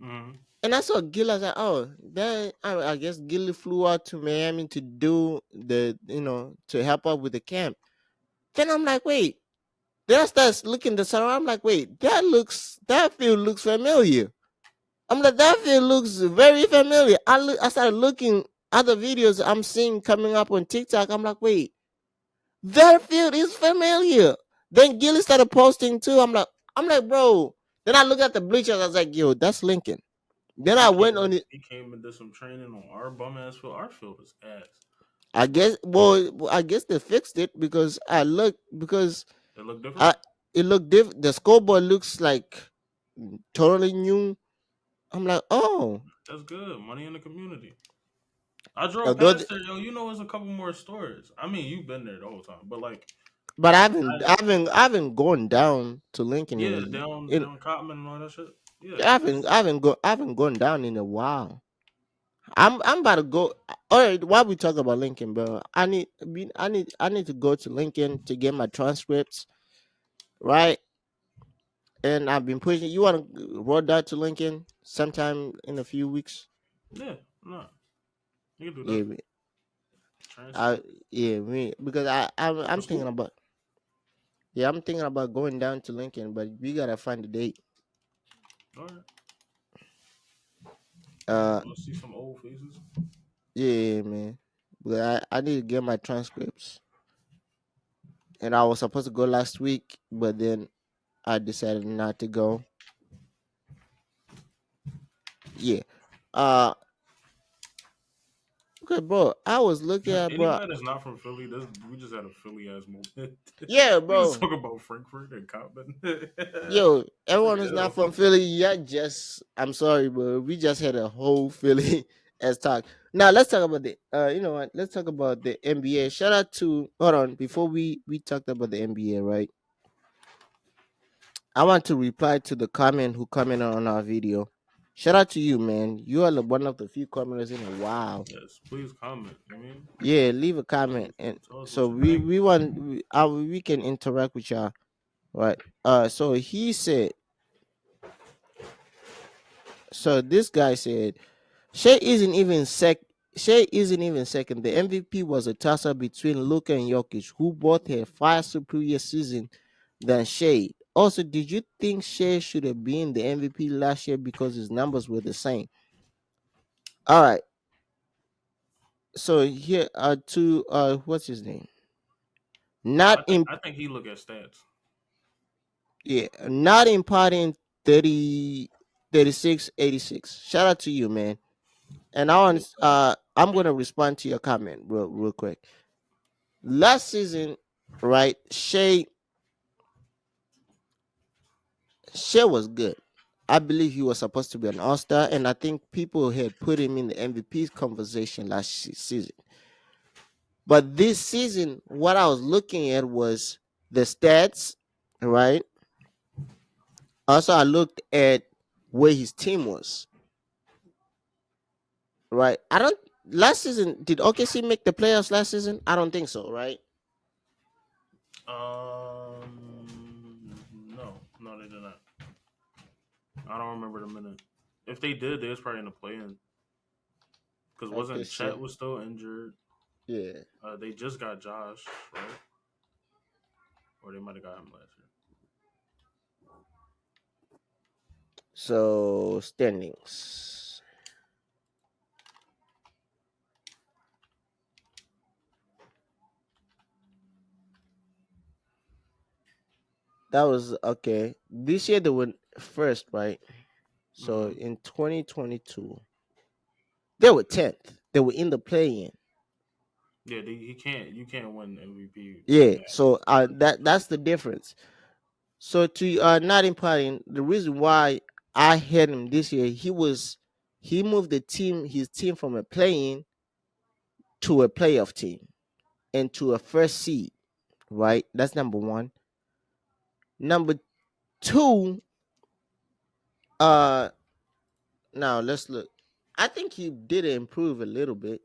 Mm-hmm. And I saw Gil. I was like, oh, then I guess Gilly flew out to Miami to do to help out with the camp. Then I'm like, wait. Then I start looking the surround. I'm like, wait, that field looks familiar. I'm like, that field looks very familiar. I started looking at the videos I'm seeing coming up on TikTok. I'm like, wait, that field is familiar. Then Gilly started posting too. I'm like, bro. Then I look at the bleachers. I was like, yo, that's Lincoln. Then He I went came on it. he came and did some training on our bum ass field. Our field is ass. I guess. Well, I guess they fixed it because I look because It look different. I it looked different. The scoreboard looks like totally new. I'm like, oh, That's good. Money in the community. I drove although, past there, yo. You know, there's a couple more stores. I mean, you've been there the whole time, but like, but I, I haven't gone down to Lincoln yeah, down Cotman and all that shit. Yeah, it's I haven't gone down in a while. I'm about to go. All right, while we talk about Lincoln, bro, I need to go to Lincoln to get my transcripts, right? And I've been pushing. You want to roll down to Lincoln sometime in a few weeks? yeah, no, you can do Yeah, that. I Transcript yeah me because for I'm thinking school. about I'm thinking about going down to Lincoln, but we gotta find a date. All right, Uh, want to see some old faces? yeah, man. But I need to get my transcripts, and I was supposed to go last week, but then I decided not to go. Yeah. Uh, okay, bro. I was looking at bro. Anybody that's not from Philly, we just had a Philly ass moment. Yeah, We just bro. talk about Frankfurt and Cotman. Yo, It's like, everyone who's not from yo, Philly, yeah, just I'm sorry, bro. We just had a whole Philly as talk. Now let's talk about the you know what? Let's talk about the NBA. Shout out to hold on before we talked about the NBA, right? I want to reply to the comment who commented on our video. Shout out to you, man. You are one of the few commenters in a while. yes, please comment. I mean, Yeah, leave a comment, and tell us so what you think. we can interact with y'all, right? So he said. So this guy said Shea isn't even sec. Shea isn't even second. The MVP was a toss-up between Luka and Jokic, who both had far superior season than Shea. Also, did you think Shea should have been the MVP last year because his numbers were the same? All right. So here are two. What's his name? Not I think in. I think he look at stats. Yeah, not important. 30, 36, 86. Shout out to you, man. And Yeah. I'm gonna respond to your comment real quick. Last season, right? Shea was good. I believe he was supposed to be an all star, and I think people had put him in the MVP conversation last season. But this season, what I was looking at was the stats, right? Also, I looked at where his team was, right? I don't. Last season, did OKC make the playoffs last season? I don't think so, right? No, they did not. I don't remember the minute. If they did, they was probably in the play-in. Because wasn't Chet OKC, was still injured? yeah. They just got Josh, right? Or they might have got him last year. So standings. That was okay. This year they were first, right? So Mm-hmm. in 2022, they were 10th. They were in the play-in. Yeah, he can't. You can't win MVP in Yeah. that. So that's the difference. So to not imparting the reason why I had him this year, he moved his team from a play-in to a playoff team and to a first seed. Right. That's number one. Number two. Uh, Now let's look. I think he did improve a little bit.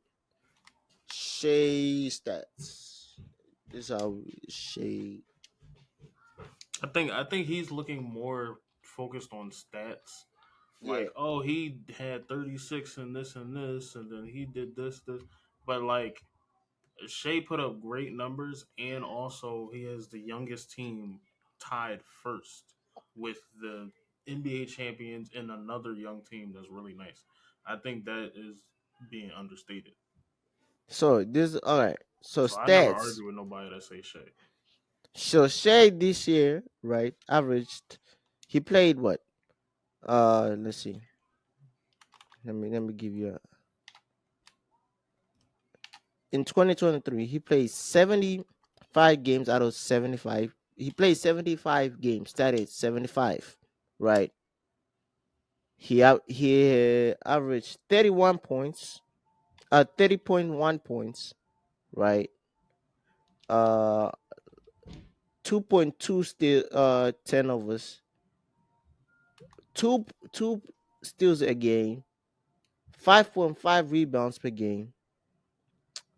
Shea stats. This is how Shea. I think he's looking more focused on stats. Yeah. Like, oh, he had 36 and this, and then he did this. But like, Shea put up great numbers, and also he has the youngest team tied first with the NBA champions and another young team that's really nice. I think that is being understated. So this all right. So So I never stats. argue with nobody that say Shea. So Shea this year, right, averaged. He played what? Let's see. Let me give you a. In 2023, he played 75 games out of 75. He played 75 games. Started 75, right? He averaged 31 points, 30.1 points, right? Uh 2.2 still turnovers, two steals a game, 5.5 rebounds per game,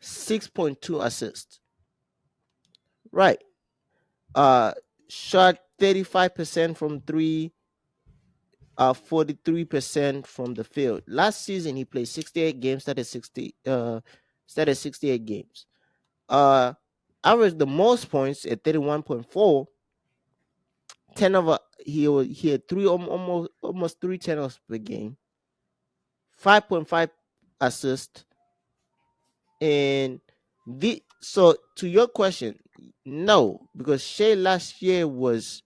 6.2 assists. Right. Uh Shot 35% from 3, 43% from the field. Last season he played 68 games, started 68 games. Uh Averaged the most points at 31.4. 10 of he had almost 3 turnovers per game, 5.5 assists, and so to your question, no, because Shea last year was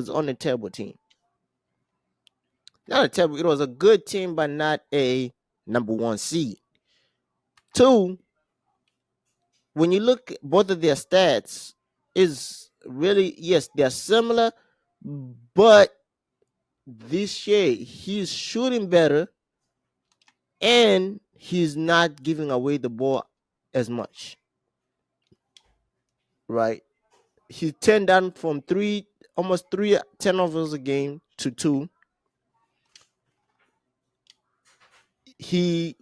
on a terrible team. Not a terrible, it was a good team, but not a number one seed. Two, when you look at both of their stats, is really, yes, they're similar, but this year he's shooting better and he's not giving away the ball as much, right? He turned down from almost three turnovers a game to two. He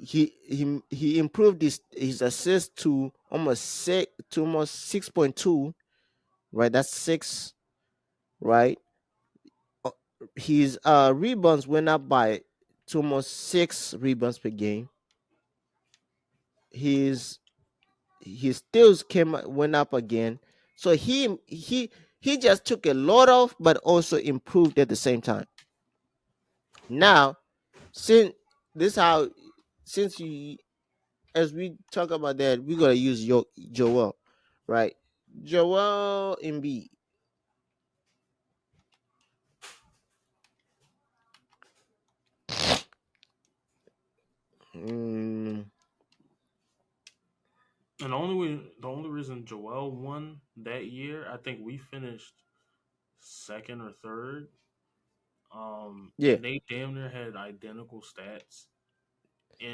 improved his assist to almost 6.2, right? That's six, right? Uh, His rebounds went up by to almost 6 rebounds per game. His his steals went up again. So he just took a lot off, but also improved at the same time. Now, since this how since you as we talk about that, we gotta use your Joel, right? Joel Embiid. Mm, And the only reason Joel won that year, I think we finished second or third. yeah, And they damn near had identical stats.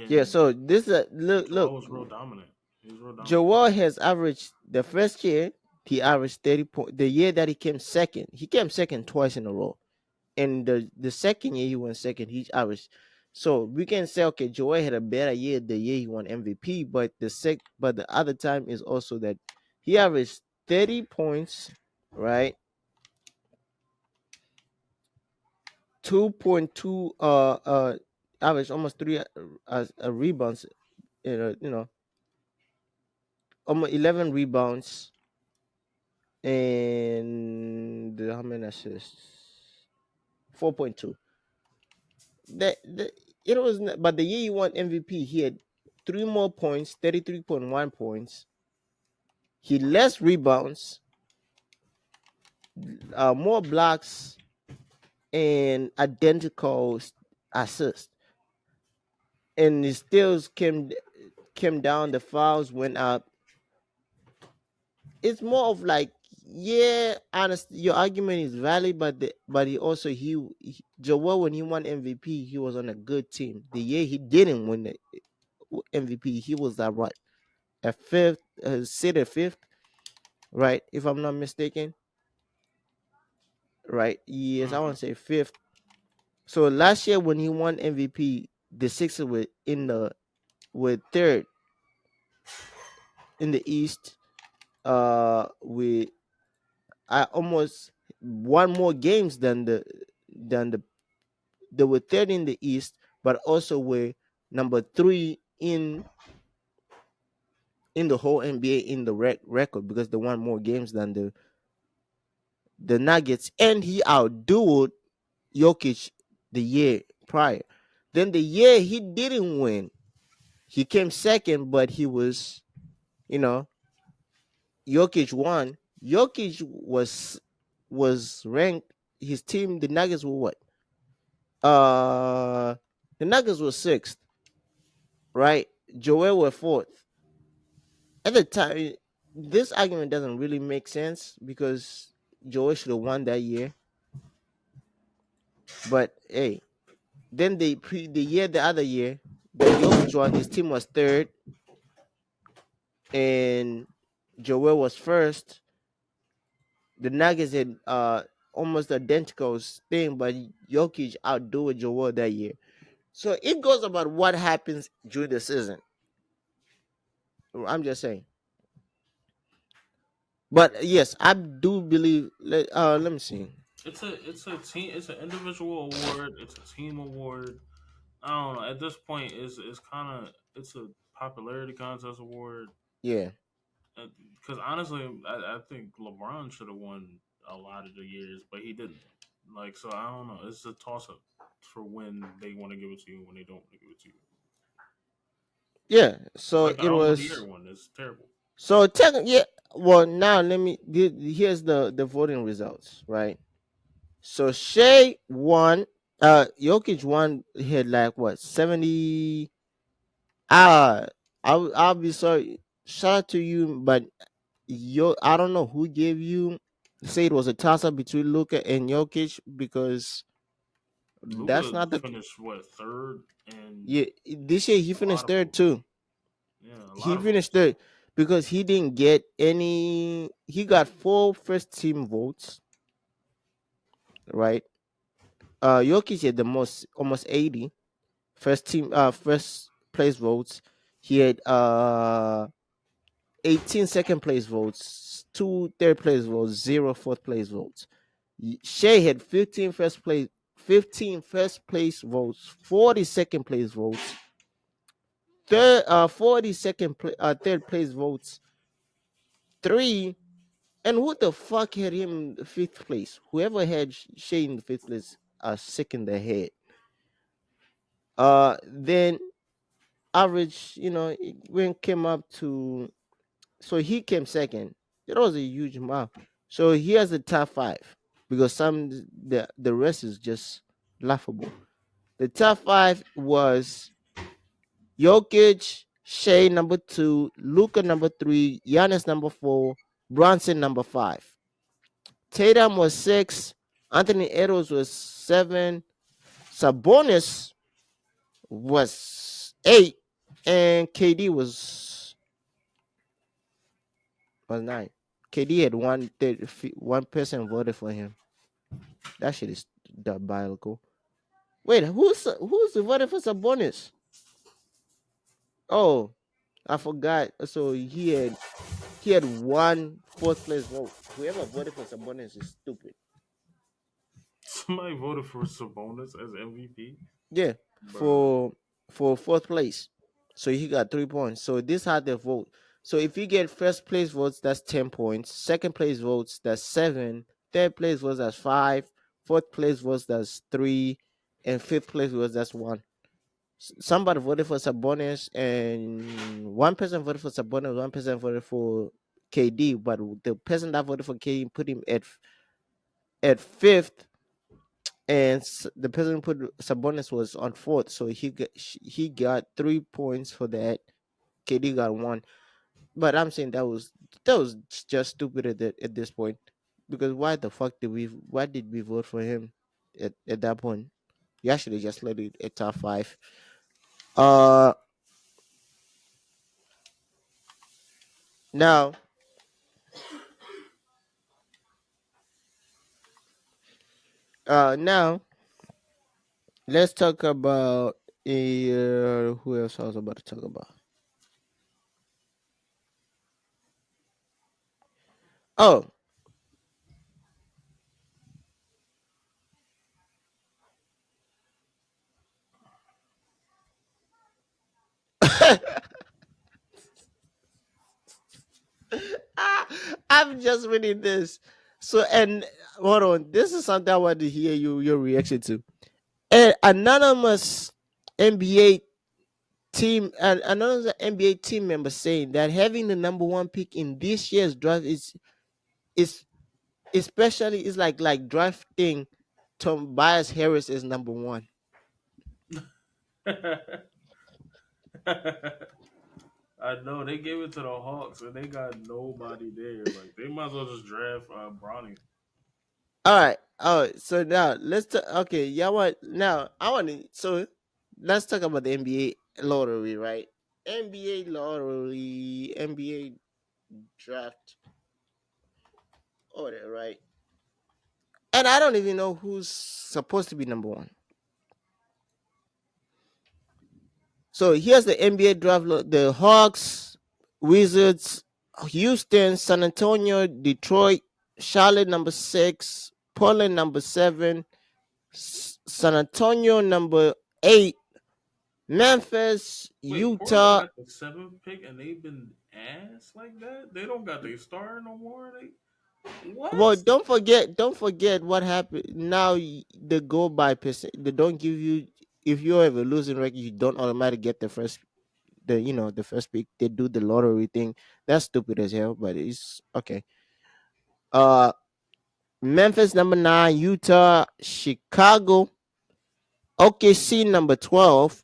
yeah. And So this look, Joel look. was real dominant. He was real dominant. Joel has averaged the first year he averaged 30 points. The year that he came second twice in a row. And the second year he won second, he averaged. So we can say okay, Joel had a better year the year he won MVP, but the other time is also that he averaged 30 points, right? 2.2 average almost three rebounds, almost 11 rebounds and how many assists? 4.2. The it was but the year he won MVP, he had three more points, 33.1 points. He less rebounds, more blocks, and identical assists. And the steals came down. The fouls went up. It's more of like, yeah, honest. Your argument is valid, but he also Joel, when he won MVP, he was on a good team. The year he didn't win the MVP, he was that right at fifth, sit at fifth, right? If I'm not mistaken, right? Yes, I Hmm. want to say fifth. So last year when he won MVP, the Sixers were were third in the East. With almost one more games than the they were third in the East, but also were number three in the whole NBA in the record because they won more games than the Nuggets, and he outdueled Jokic the year prior. Then the year he didn't win, he came second, but he was, you know, Jokic won. Jokic was ranked. His team, the Nuggets, were what? Uh, the Nuggets were sixth, right? Joel were fourth. At the time, this argument doesn't really make sense because Joel should have won that year. But hey, then the other year that Jokic won, his team was third and Joel was first. The Nuggets had almost identical thing, but Jokic outdo Joel that year. So it goes about what happens during the season. I'm just saying. But yes, I do believe. Let me see. It's a team. It's an individual award. It's a team award. I don't know. At this point, it's kind of it's a popularity contest award. Yeah, Because honestly, I think LeBron should have won a lot of the years, but he didn't. Like, so I don't know. It's a toss up for when they want to give it to you and when they don't want to give it to you. yeah. It's So like the it album of the year was. one. It's terrible. So technically, yeah. Well, now here's the voting results, right? So Shea won. Jokic won. He had like what 70. Ah, I'll be sorry. Shout out to you, but I don't know who gave you. Say it was a toss up between Luka and Jokic because that's Luca not the. finished what third and Yeah, this year he a lot finished of third votes. too. Yeah, a lot He of finished votes. third because he didn't get any. He got four first team votes, right? Jokic had the most, almost 80 first place votes. He had 18 second place votes, two third place votes, zero fourth place votes. Shea had 15 first place votes, 40 second place votes, 40 third place votes, three. And who the fuck had him in fifth place? Whoever had Shea in the fifth place are sick in the head. Then average, when came up to, so he came second. That was a huge amount. So he has the top five because the rest is just laughable. The top five was Jokic, Shea number 2, Luca number 3, Giannis number 4, Bronson number 5. Tatum was 6, Anthony Edwards was 7, Sabonis was 8, and KD was 9. KD had one person voted for him. That shit is diabolical. Wait, who's voted for Sabonis? Oh, I forgot. So he had one fourth place vote. Whoever voted for Sabonis is stupid. Somebody voted for Sabonis as MVP, Yeah, bro. for fourth place. So he got 3 points. So this how they vote. So if you get first place votes, that's 10 points. Second place votes, that's 7. Third place votes, that's 5. Fourth place votes, that's 3. And fifth place votes, that's 1. Somebody voted for Sabonis, and one person voted for Sabonis, one person voted for KD. But the person that voted for KD put him at fifth, and the person who put Sabonis was on fourth, so he got 3 points for that. KD got 1, but I'm saying that was just stupid at this point, because why did we vote for him at that point? You actually just let it a top 5. Uh, now now let's talk about who else I was about to talk about. Oh, I'm just reading this. So, and hold on, this is something I want to hear your reaction to. An anonymous NBA another NBA team member saying that having the number 1 pick in this year's draft is especially is like drafting Tobias Harris as number 1. I know they gave it to the Hawks and they got nobody there. Like they might as well just draft Bronny. All right. Oh, so now let's talk. Okay, y'all want now? I want to. So let's talk about the NBA lottery, right? NBA lottery, NBA draft order, right? And I don't even know who's supposed to be number 1. So here's the NBA draft: the Hawks, Wizards, Houston, San Antonio, Detroit, Charlotte number 6, Portland number 7, San Antonio number 8, Memphis, Wait, Portland Utah. got the 7th pick and they've been ass like that. They don't got their star no more. They Well, what? don't forget what happened. Now they go by percent. They don't give you, if you have a losing record, you don't automatically get the first pick. They do the lottery thing. That's stupid as hell, but it's okay. Uh, Memphis number 9, Utah, Chicago, OKC number 12,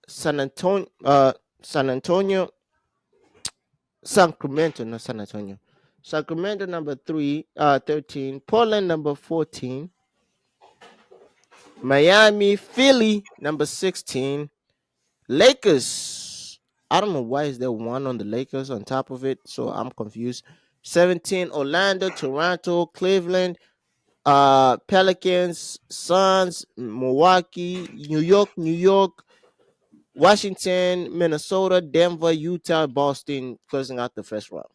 San Antonio, San Antonio, Sacramento, not San Antonio. Sacramento number 13, Portland number 14, Miami, Philly number 16, Lakers. I don't know why is there one on the Lakers on top of it, so I'm confused. 17, Orlando, Toronto, Cleveland, Pelicans, Suns, Milwaukee, New York, Washington, Minnesota, Denver, Utah, Boston, closing out the first round.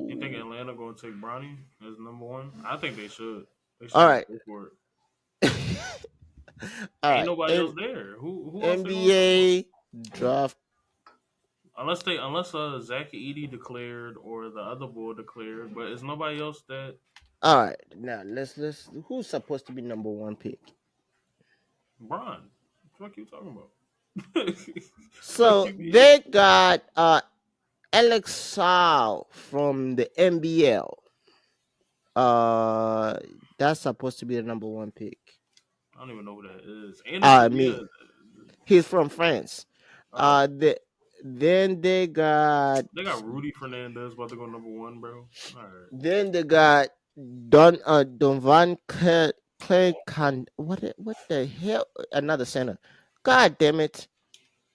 You think So, Atlanta gonna take Bronny as number 1? I think they should. They should all just right. go for it. All Ain't right. nobody And else there. Who else they gonna go for? NBA draft. Unless Zach Edey declared or the other boy declared, but it's nobody else that All right. Now let's who's supposed to be number 1 pick? Bron. What the fuck you talking about? Fuck So you mean? they got Alex Sal from the NBL. That's supposed to be the number one pick. I don't even know who that is. I Anderson, yeah. mean, he's from France. Oh, The then they got they got Rudy Fernandez about to go number one, bro. All right. then they got Don Van Clay Can what the hell, another center. God damn it.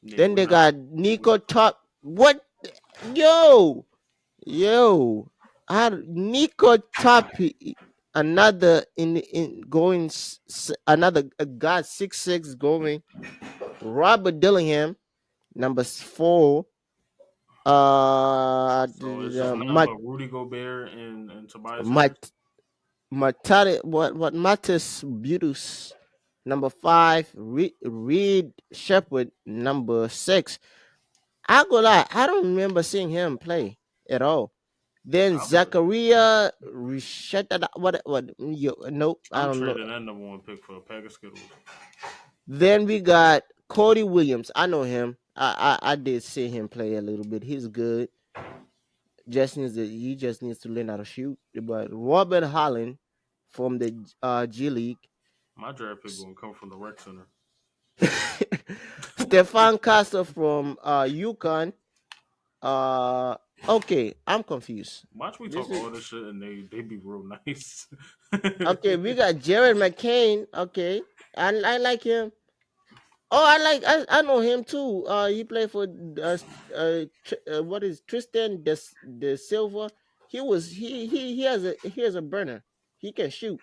Yeah, Then we're they not. got Nico Top. What, yo yo Nico Top, another in going another a guy 6'6" going. Robert Dillingham, number 4. So it's just nothing Mat but Rudy Gobert and Tobias Harris. Mat Matari, what Matis Butus, number 5. Reed Shepard, number 6. I go lie, I don't remember seeing him play at all. Then I'm Zachariah Rishetta, what nope, I I'm don't know. trading that number one pick for a pack of Skittles. Then we got Cody Williams. I know him. I did see him play a little bit. He's good. He just needs to learn how to shoot. But Robert Holland from the G League, My draft pick gonna come from the rec center. Stefan Castle from UConn. Uh, okay, I'm confused. Watch we This talk is all this shit and they be real nice. okay. We got Jared McCain. Okay, I like him. Oh, I know him too. He played for what is Tristan de Silva. He has a burner. He can shoot.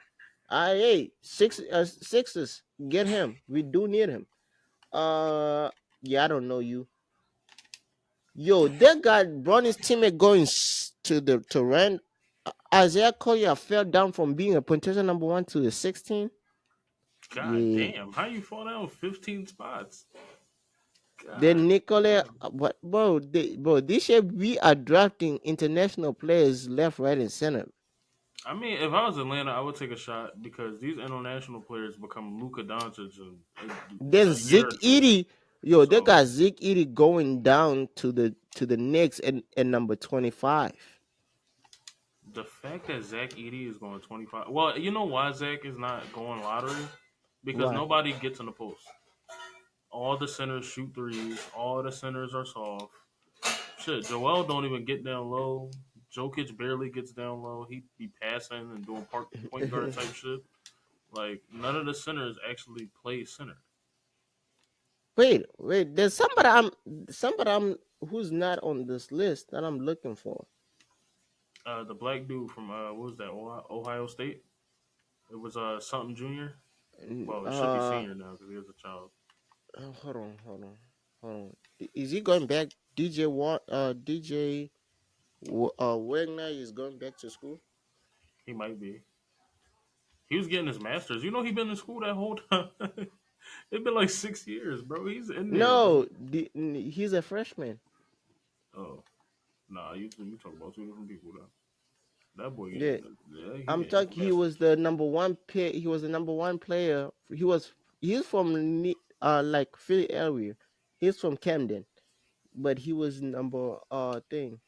Hey, Sixers, get him. We do need him. Yeah, I don't know you. Yo, that guy brought his teammate going to the to run. Isaiah Collier fell down from being a potential number 1 to the 16. God Yeah. damn, how you fall down 15 spots? God Then Nicola, damn. what, bro? This year we are drafting international players left, right, and center. I mean, if I was Atlanta, I would take a shot because these international players become Luka Doncic in Then a year or Zeke two. Edie, yo, they So got Zeke Edie going down to the Knicks and number 25. the fact that Zach Edey is going 25, well, you know why Zach is not going lottery? Because Why? nobody gets in the post. All the centers shoot threes. All the centers are soft. Shit, Joel don't even get down low. Jokic barely gets down low. He be passing and doing point guard type shit. Like none of the centers actually play center. Wait. There's somebody I'm who's not on this list that I'm looking for. The black dude from what was that, Ohio State? It was something junior. Well, it should be Uh, senior now because he was a child. hold on. Is he going back? DJ Wagner is going back to school. He might be. He was getting his master's. You know, he been in school that whole time. It's been like 6 years, bro. He's in there, bro. No, he's a freshman. Oh, nah. You talk about two different people though. That boy Yeah, getting yeah, he I'm getting his talking. He master's. was the number one pick. He was the number one player. He's from like Philly area. He's from Camden, but he was number thing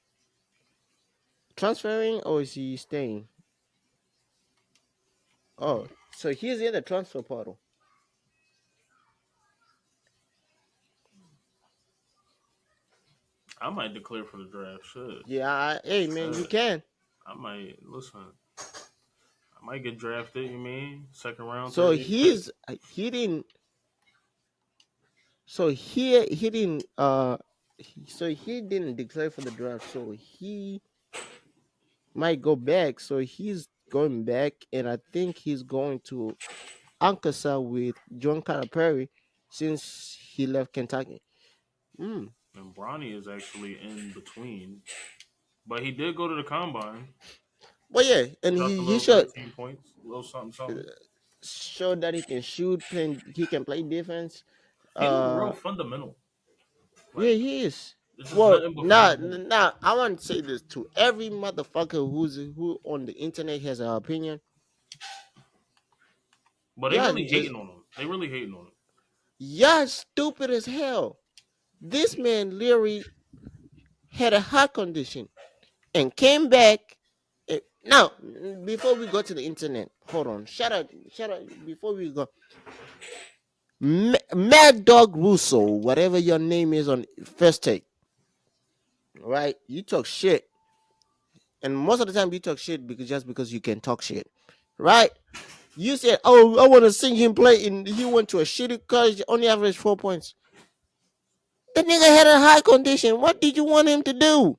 transferring, or is he staying? Oh, so he's in the transfer portal. I might declare for the draft. Shit, Yeah, hey man, you shit. can. I might listen. I might get drafted. You mean second round, So 38th pick? he didn't. So he didn't. So he didn't declare for the draft. So he might go back. So he's going back, and I think he's going to Arkansas with John Calipari since he left Kentucky. Mm. And Bronny is actually in between, but he did go to the combine. But yeah, and Dropped a he little should 13 points, a little something, uh, something. show that he can shoot, he can play defense. He looked real Uh, fundamental. yeah, Like he is. this is Well, nothing but now, fundamental. now I want to say this to every motherfucker who on the internet has an opinion. But they Yeah, really hating on him. They really hating on him. yeah, stupid as hell. This man literally had a heart condition and came back. Now, before we go to the internet, hold on. Shout out. Before we go, Mad Dog Russo, whatever your name is on first take, right? You talk shit, and most of the time you talk shit because just because you can talk shit, right? You said, "Oh, I want to see him play," and he went to a shitty college, only averaged 4 points. The nigga had a high condition. What did you want him to do?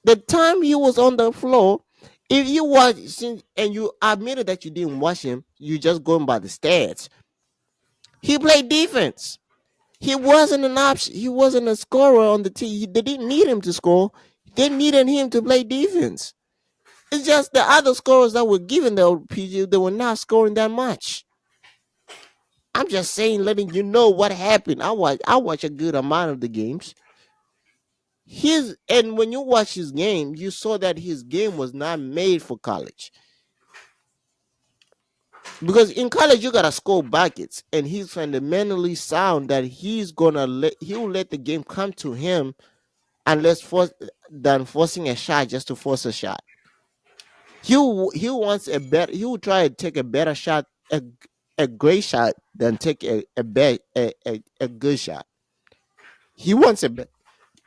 The time he was on the floor, if you watch and you admitted that you didn't watch him, you just going by the stats. He played defense. He wasn't an option. He wasn't a scorer on the team. They didn't need him to score. They needed him to play defense. It's just the other scorers that were given the PG, they were not scoring that much. I'm just saying, letting you know what happened. I watch a good amount of the games. And when you watch his game, you saw that his game was not made for college. Because in college you gotta score buckets, and he's fundamentally sound that he will let the game come to him unless force than forcing a shot just to force a shot. He wants a better. He will try to take a better shot, a great shot than take a good shot. He wants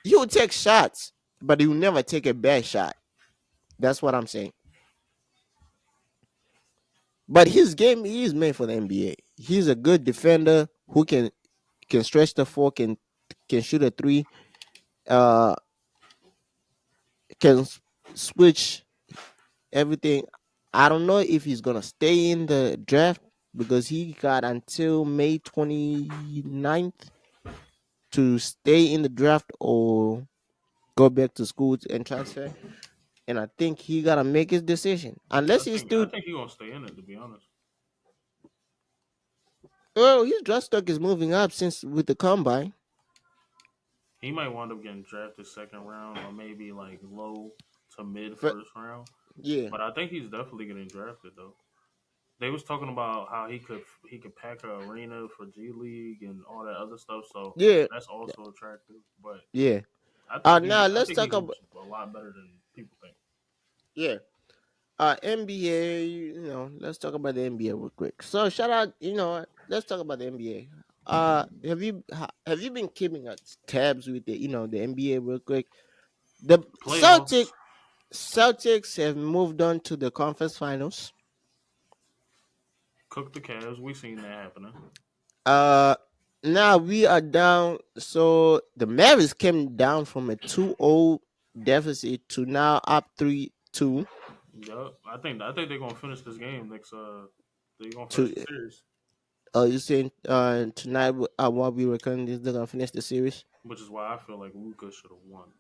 he will take shots, but he will never take a bad shot. That's what I'm saying. But his game he is made for the NBA. He's a good defender who can stretch the floor, can shoot a three, uh, can switch everything. I don't know if he's gonna stay in the draft because he got until May 29th to stay in the draft or go back to school and transfer. And I think he gotta make his decision. Unless he's I still think he gonna stay in it. To be honest, well, his draft stock is moving up since with the combine. he might wind up getting drafted second round or maybe like low to mid But first round. yeah, But I think he's definitely getting drafted though. They was talking about how he could pack a arena for G League and all that other stuff. So yeah, that's also attractive. But yeah. Now I let's think talk he about hoops a lot better than people think. yeah. NBA, let's talk about the NBA real quick. So shout out, let's talk about the NBA. Have you been keeping tabs with the NBA real quick? The Playoffs, Celtics have moved on to the conference finals. cook the Cavs. We seen that happening. Uh, Now we are down. So the Mavericks came down from a 2-0 deficit to now up 3-2 Yup. I think they're gonna finish this game next. They're gonna finish to. the series, You saying tonight while we recording this, they're gonna finish the series? which is why I feel like Luca should have won.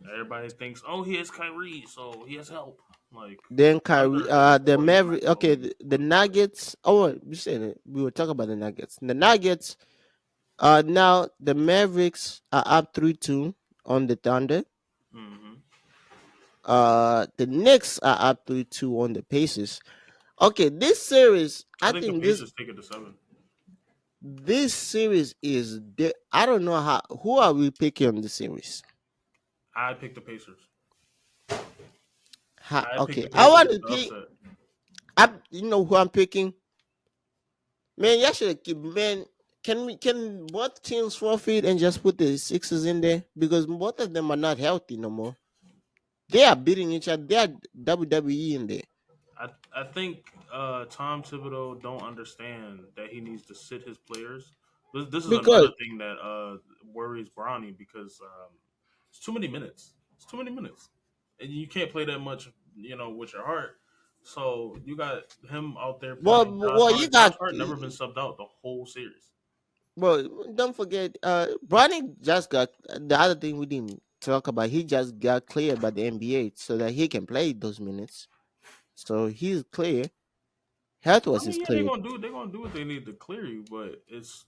But everybody thinks, oh, he has Kyrie, so he has help. Like Then the Kyrie, Thunder and the Warriors not Maverick. gonna Okay, lose. the But Nuggets. Oh, we said it. We were talking about the Nuggets. The Nuggets. Now the Mavericks are up 3-2 on the Thunder. hmm The Knicks are up 3-2 on the Pacers. Okay, this series. I I think the think Pacers take it to seven. this series is. I don't know how. Who are we picking on the series? I picked the Pacers. I picked Okay, the I Pacers want with to the pick. upset. You know who I'm picking? Man, you should keep. Man, can both teams forfeit and just put the Sixers in there because both of them are not healthy no more. They are beating each other. They are WWE in there I think Tom Thibodeau don't understand that he needs to sit his players. This is another because thing that worries Bronny because it's too many minutes. It's too many minutes, and you can't play that much, with your heart. So you got him out there playing Josh well you Hart. Josh got Hart never been subbed out the whole series. well don't forget Bronny just got the other thing we didn't talk about. He just got cleared by the NBA so that he can play those minutes. So he's clear. Health I was his mean, yeah, they're clear. gonna do they're gonna do what they need to clear you, but it's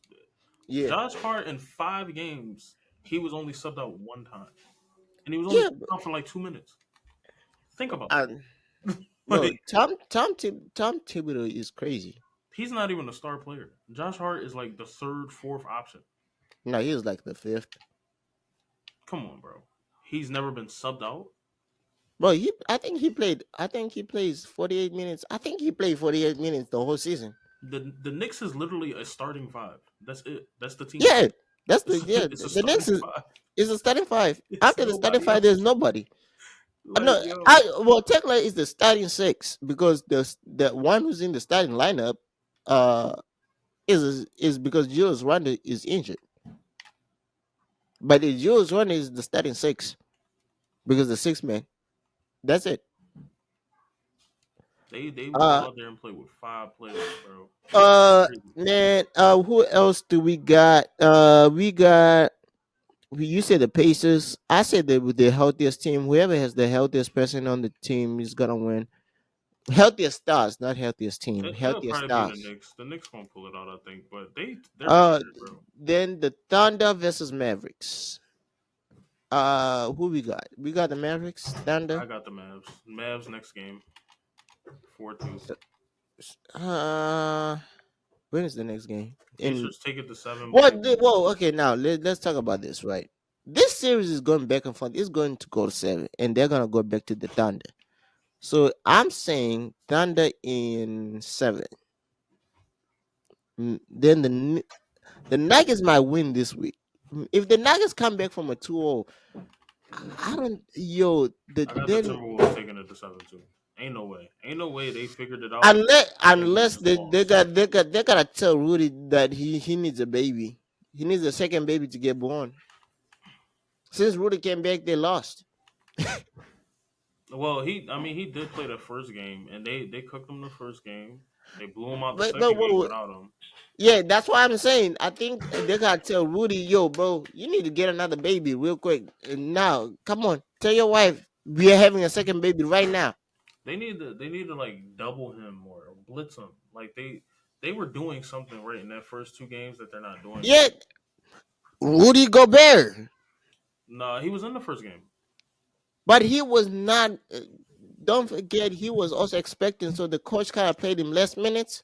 Yeah, Josh Hart in 5 games. He was only subbed out one time, and he was only yeah. subbed out for like 2 minutes. Think about that. And no, Like Tom Thibodeau is crazy. he's not even a star player. Josh Hart is like the third, fourth option. No, he was like the fifth. Come on, bro. He's never been subbed out. Well, I think he played. I think he plays 48 minutes. I think he played 48 minutes the whole season. The Knicks is literally a starting five. That's it. That's the team. Yeah, that's the yeah. It's a The next starting five. is the starting five. It's After the starting nobody five, else. there's nobody. Like No, yo, Tekla is the starting six because the one who's in the starting lineup, uh, is because Jules Randle is injured. But the Jules Randle is the starting six because the six man. That's it. they will go Uh, out there and play with five players, bro. It's uh, crazy. man. Who else do we got? We got. You said the Pacers. I said that with the healthiest team, whoever has the healthiest person on the team is gonna win. Healthiest stars, not healthiest team. It'll Healthiest probably be the stars. Knicks. The Knicks gonna pull it out, I think. But they're Uh, tired, bro. then the Thunder versus Mavericks. Who we got? We got the Mavericks, Thunder. I got the Mavs. Mavs next game, 4-2. Uh, when is the next game? In Pacers take it to 7, but they what? lose. Whoa, okay. Now let's talk about this. Right, this series is going back and forth. It's going to go to seven, and they're gonna go back to the Thunder. So I'm saying Thunder in seven. Then the Nuggets might win this week. If the Nuggets come back from a 2-0, I don't yo I got the then Timberwolves taking it to 7-2. Ain't no way. Ain't no way they figured it out and they unless just they lost. they gotta tell Rudy that he needs a baby. He needs a second baby to get born. Since Rudy came back, they lost. Well, I mean, he did play the first game, and they cooked him the first game. They blew him out the But second game without him. yeah, that's why I'm saying. I think they gotta tell Rudy, yo, bro, you need to get another baby real quick. Now, come on, tell your wife we are having a second baby right now. They need to like double him or blitz him. Like they were doing something right in that first two games that they're not doing Yeah, anymore. Rudy Gobert, Nah, he was in the first game. but he was not. Don't forget, he was also expecting. So the coach kind of played him less minutes.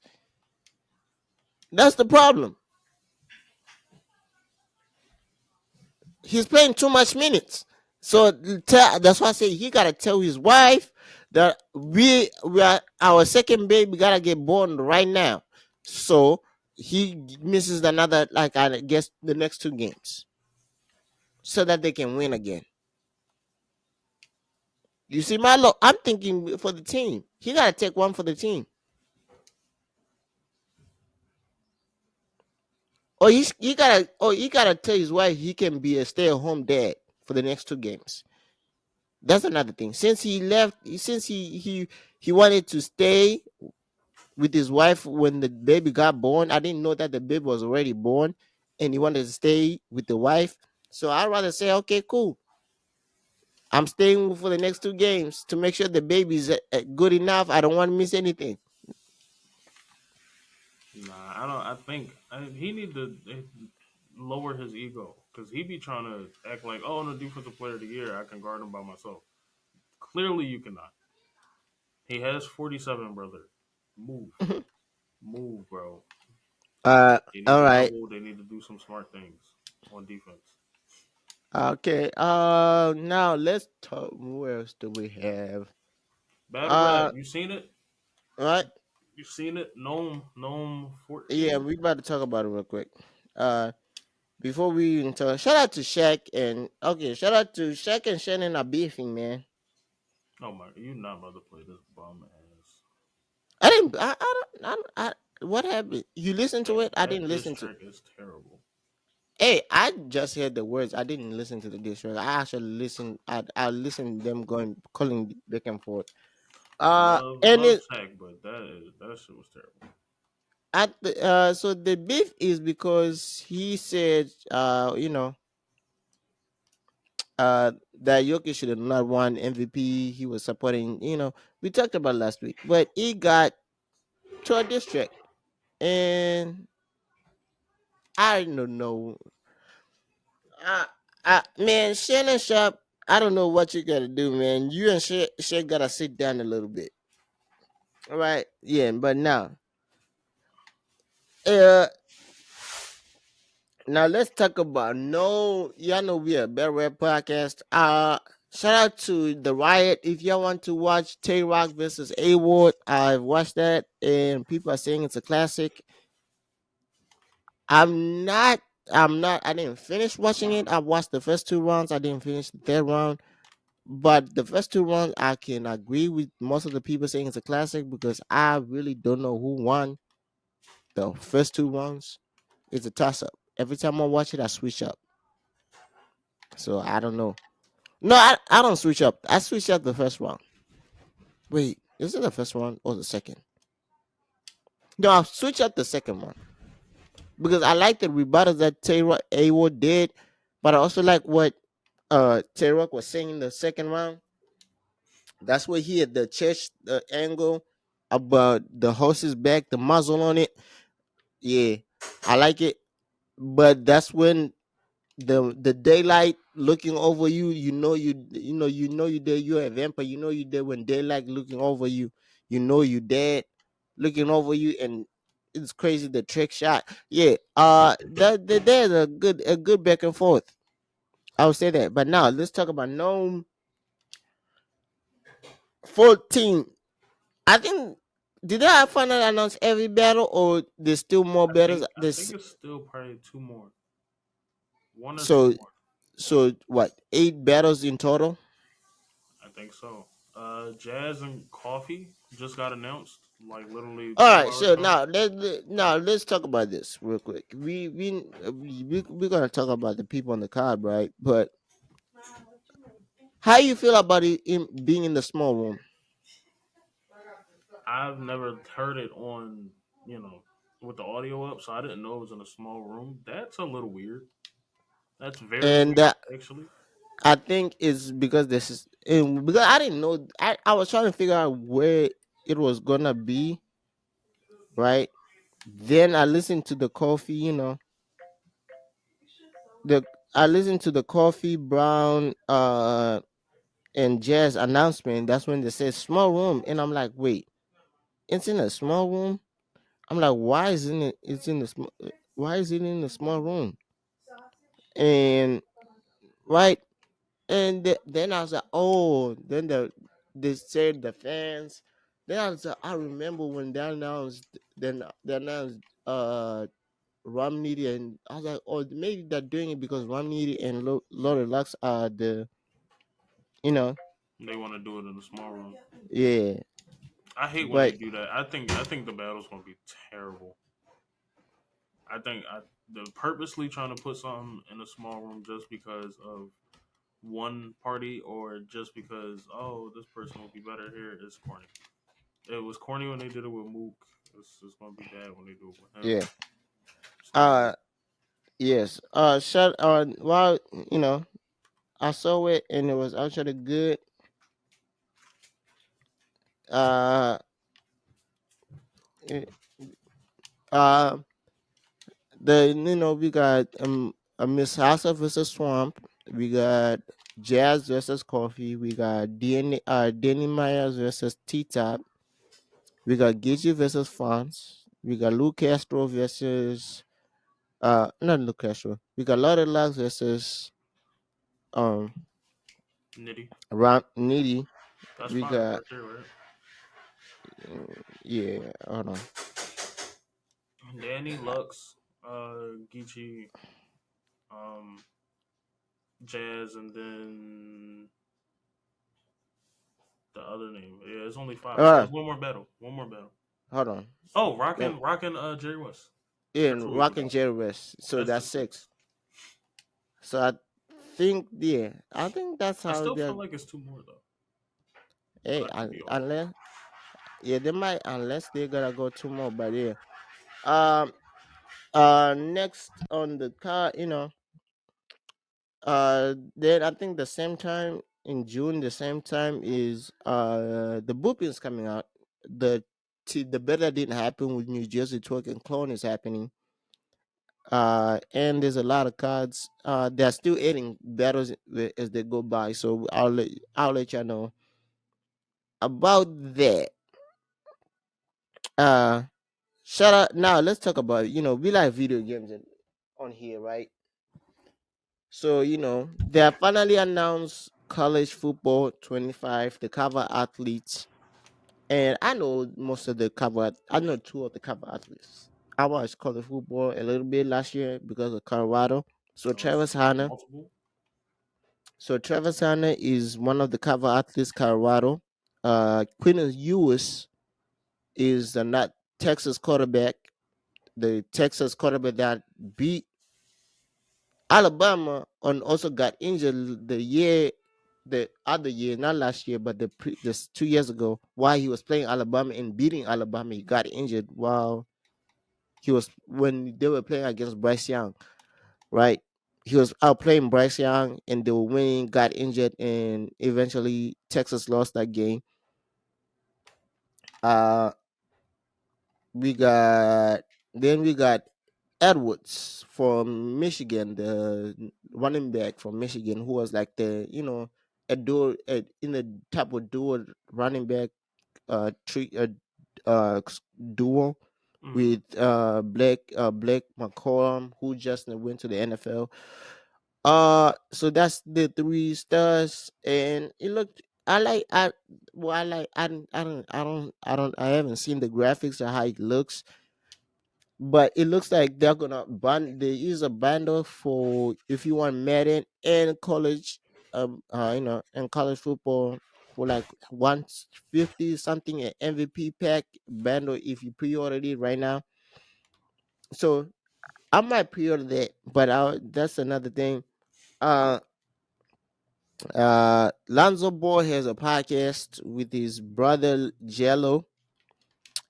That's the problem. He's playing too much minutes. So that's why I say he gotta tell his wife that we are our second baby gotta get born right now. So he misses another, like, I guess, the next two games so that they can win again. You see, I'm thinking for the team. He gotta take one for the team, or he gotta tell his wife he can be a stay-at-home dad for the next two games. That's another thing. Since he left, since he wanted to stay with his wife when the baby got born. I didn't know that the baby was already born, and he wanted to stay with the wife. So I'd rather say, okay, cool. I'm staying for the next two games to make sure the baby's good enough. I don't want to miss anything. Nah, I don't. He need to lower his ego because he be trying to act like, oh, I'm the defensive player of the year. I can guard him by myself. Clearly, you cannot. He has 47, brother. Move, move, bro. uh, They need all to right. double. They need to do some smart things on defense. Okay. Now let's talk. Where else do we have? Battle rap. Uh, You seen it? all right. You seen it? Gnome Yeah, 14. we about to talk about it real quick. Uh, Before we even talk, shout out to Shaq and okay, shout out to Shaq and Shannon are beefing, man. Oh my! You not about to play this bum ass. I didn't. What happened? You listened to it? I That didn't diss listen to. track is terrible. Hey, I just heard the words. I didn't listen to the diss track. I actually listened. I listened them going calling back and forth. And Love it Shaq, but that shit was terrible. so the beef is because he said that Jokic should have not won MVP. He was supporting. We talked about last week, but he got to a diss track, and I don't know. Man, Shannon Sharp, I don't know what you gotta do, man. You and Shay gotta sit down a little bit. All right, yeah, but uh, now let's talk about no. Y'all know we are a better rap podcast. Shout out to the Riot. If y'all want to watch Tay Rock versus A Ward, I've watched that, and people are saying it's a classic. I'm not. I'm not. I didn't finish watching it. I watched the first two rounds. I didn't finish the third round. But the first two rounds, I can agree with most of the people saying it's a classic because I really don't know who won the first two rounds. It's a toss up. Every time I watch it, I switch up. So I don't know. No, I don't switch up. I switch up the first round. Wait, is it the first one or the second? No, I'll switch up the second one because I like the rebuttal that Taylor Award did, but I also like what Taylor was saying in the second round. That's where he had the chest angle about the horse's back, the muzzle on it. Yeah, I like it, but that's when the daylight looking over you, you there, you're a vampire, you there when daylight looking over you, you dead, looking over you, and it's crazy the trick shot. Yeah, there's a good back and forth. I would say that. But now let's talk about Gnome 14. I think did they finally announce every battle or there's still more battles? I think This it's still probably two more, one or two so more. so what, 8 battles in total? I think so. Jazz and Coffee just got announced like literally All two right, hours so ago. now let's talk about this real quick. We're gonna talk about the people on the card, right? But how you feel about it in being in the small room? I've never heard it on, with the audio up, so I didn't know it was in a small room. That's a little weird. That's very And weird, actually. I think it's because this is and because I didn't know. I was trying to figure out where it was gonna be, right? Then I listened to the coffee, the I listened to the coffee brown and jazz announcement. That's when they said small room, and I'm like, wait, it's in a small room. I'm like, why isn't it? It's in the small. Why is it in the small room? And right, and then I was like, oh, then they said the fans. Then I was like, I remember when they announced Romney, and I was like, oh, maybe they're doing it because Romney and Lord Lux are the, you know, They want to do it in a small room. yeah, I hate when they but do that. I think the battle's gonna be terrible. I think they're purposely trying to put something in a small room just because of one party or just because this person will be better here is corny. It was corny when they did it with Mook. It's gonna be bad when they do it with him. yeah, It's not good. uh, yes, well, you know, I saw it and it was actually good. Uh, eh, uh, we got a Miss Hassa versus Swamp. We got Jazz versus Coffee. We got Danny Myers versus T Top. We got Gigi versus France. We got Luke Castro versus not Luke Castro. We got Lotte Lux versus um Nitty. Ram Needy. That's We five got right there, right? yeah, hold on. Danny Lux, Geechee, um, Jazz, and then the other name. Yeah, it's only five. So Uh that's one more battle. One more battle. hold on. Oh, Let- rockin', Jerry West. That's In what we Rock and forgot. Jerry West. So That's that's the six. 6. So I think that's I how still they're feel like it's two more though, but hey, I could be off. unless yeah, they might unless they gotta go 2 more, but yeah. Um next on the card, then I think the same time in June, the same time is the Boopins coming out. The better didn't happen with New Jersey Twerk and Clone is happening. And there's a lot of cards. They're still adding battles as they go by. So I'll let you know about that. Uh, Shout out now. Let's talk about we like video games on here, right? So they have finally announced. college football 25, the cover athletes, and I know most of the cover. I know two of the cover athletes. I watched college football a little bit last year because of Colorado. So Oh, it's Travis Hunter. multiple. So Travis Hunter is one of the cover athletes, Colorado. Quinton Ewis is the not Texas quarterback, the Texas quarterback that beat Alabama and also got injured the other year, not last year, but just 2 years ago, while he was playing Alabama and beating Alabama, he got injured while he was when they were playing against Bryce Young, right? He was out playing Bryce Young and they were winning, got injured, and eventually Texas lost that game. Uh we got we got Edwards from Michigan, the running back from Michigan, who was like a dual in the type of dual running back tree duo Mm-hmm. with Blake McCollum, who just went to the NFL. So that's the three stars, and it looked. I like. I well. I like. I haven't seen the graphics or how it looks, but it looks like they're gonna they use a bundle for if you want Madden and college, and college football for like 150 something an MVP pack bundle if you pre-order it right now. So I might pre-order that, but that's another thing. Uh, Lonzo Ball has a podcast with his brother Jello,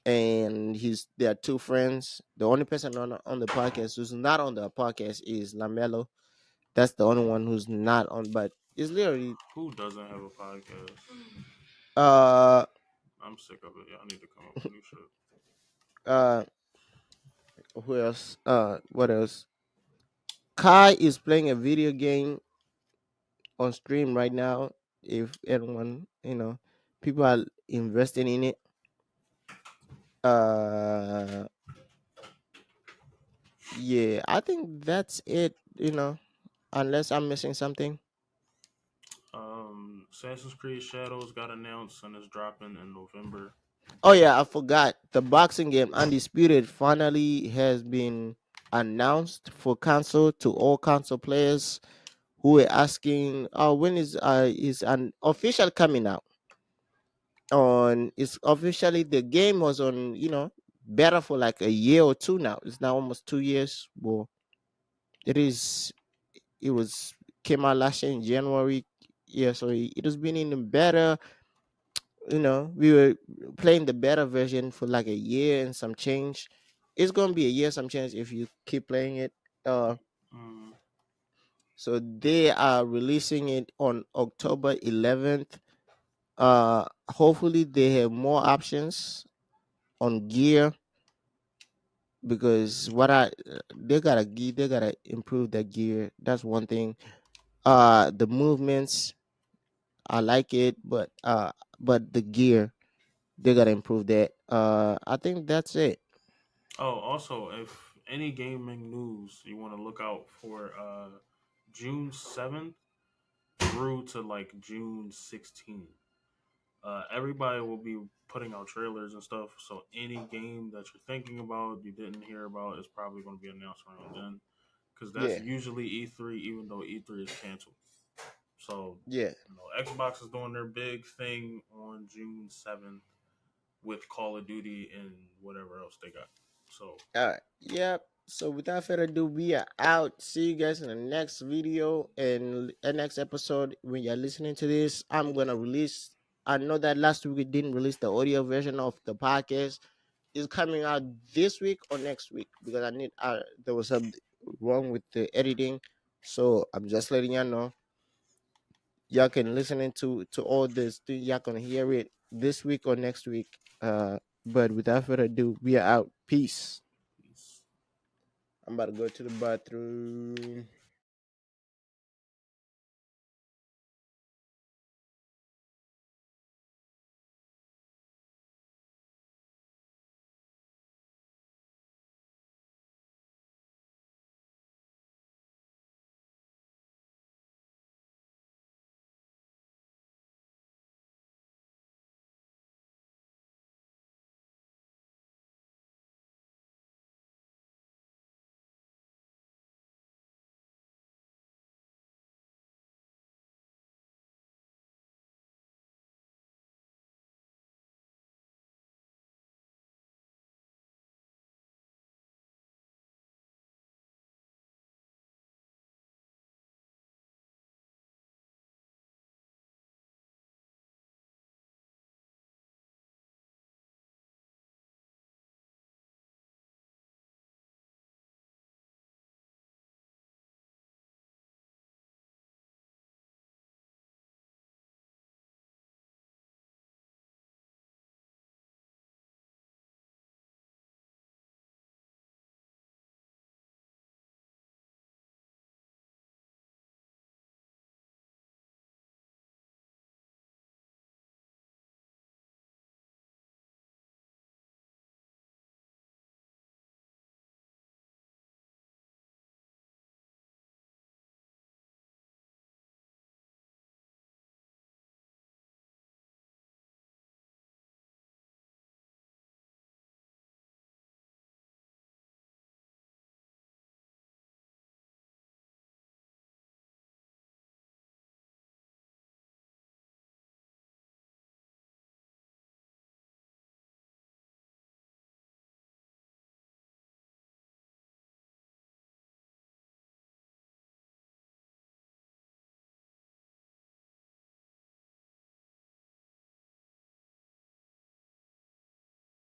and they are two friends. The only person on the podcast who's not on the podcast is Lamelo. That's the only one who's not on, but it's literally Who doesn't have a podcast? uh I'm sick of it. Y'all need to come up with new shit. uh who else? What else? Kai is playing a video game on stream right now. If anyone, people are investing in it. Uh yeah, I think that's it, unless I'm missing something. Assassin's Creed Shadows got announced and is dropping in November. Oh yeah, I forgot. The boxing game Undisputed finally has been announced for console to all console players who were asking, "Oh, when is an official coming out?" On it's officially the game was on, better for like a year or two now. It's now almost 2 years. Well, it is. It was came out last year in January. Yeah, so it has been in the beta. We were playing the beta version for like a year and some change. It's gonna be a year some change if you keep playing it. Uh, Mm. so they are releasing it on October 11th. Hopefully they have more options on gear because they gotta improve the gear. That's one thing. The movements I like it, but the gear they gotta improve that. I think that's it. Oh, also, if any gaming news you want to look out for, June 7th through to like June 16th. Everybody will be putting out trailers and stuff. So any game that you're thinking about, you didn't hear about, is probably going to be announced around then. Because that's Yeah, usually E3, even though E3 is canceled. So, yeah. Xbox is doing their big thing on June 7th with Call of Duty and whatever else they got. So, All right. Yep. So without further ado, we are out. See you guys in the next video and the next episode. When you're listening to this, I'm gonna release. I know that last week we didn't release the audio version of the podcast. It's coming out this week or next week because there was something wrong with the editing. So I'm just letting y'all know. Y'all can listen to all this. Y'all can hear it this week or next week. But without further ado, we are out. Peace. peace. I'm about to go to the bathroom.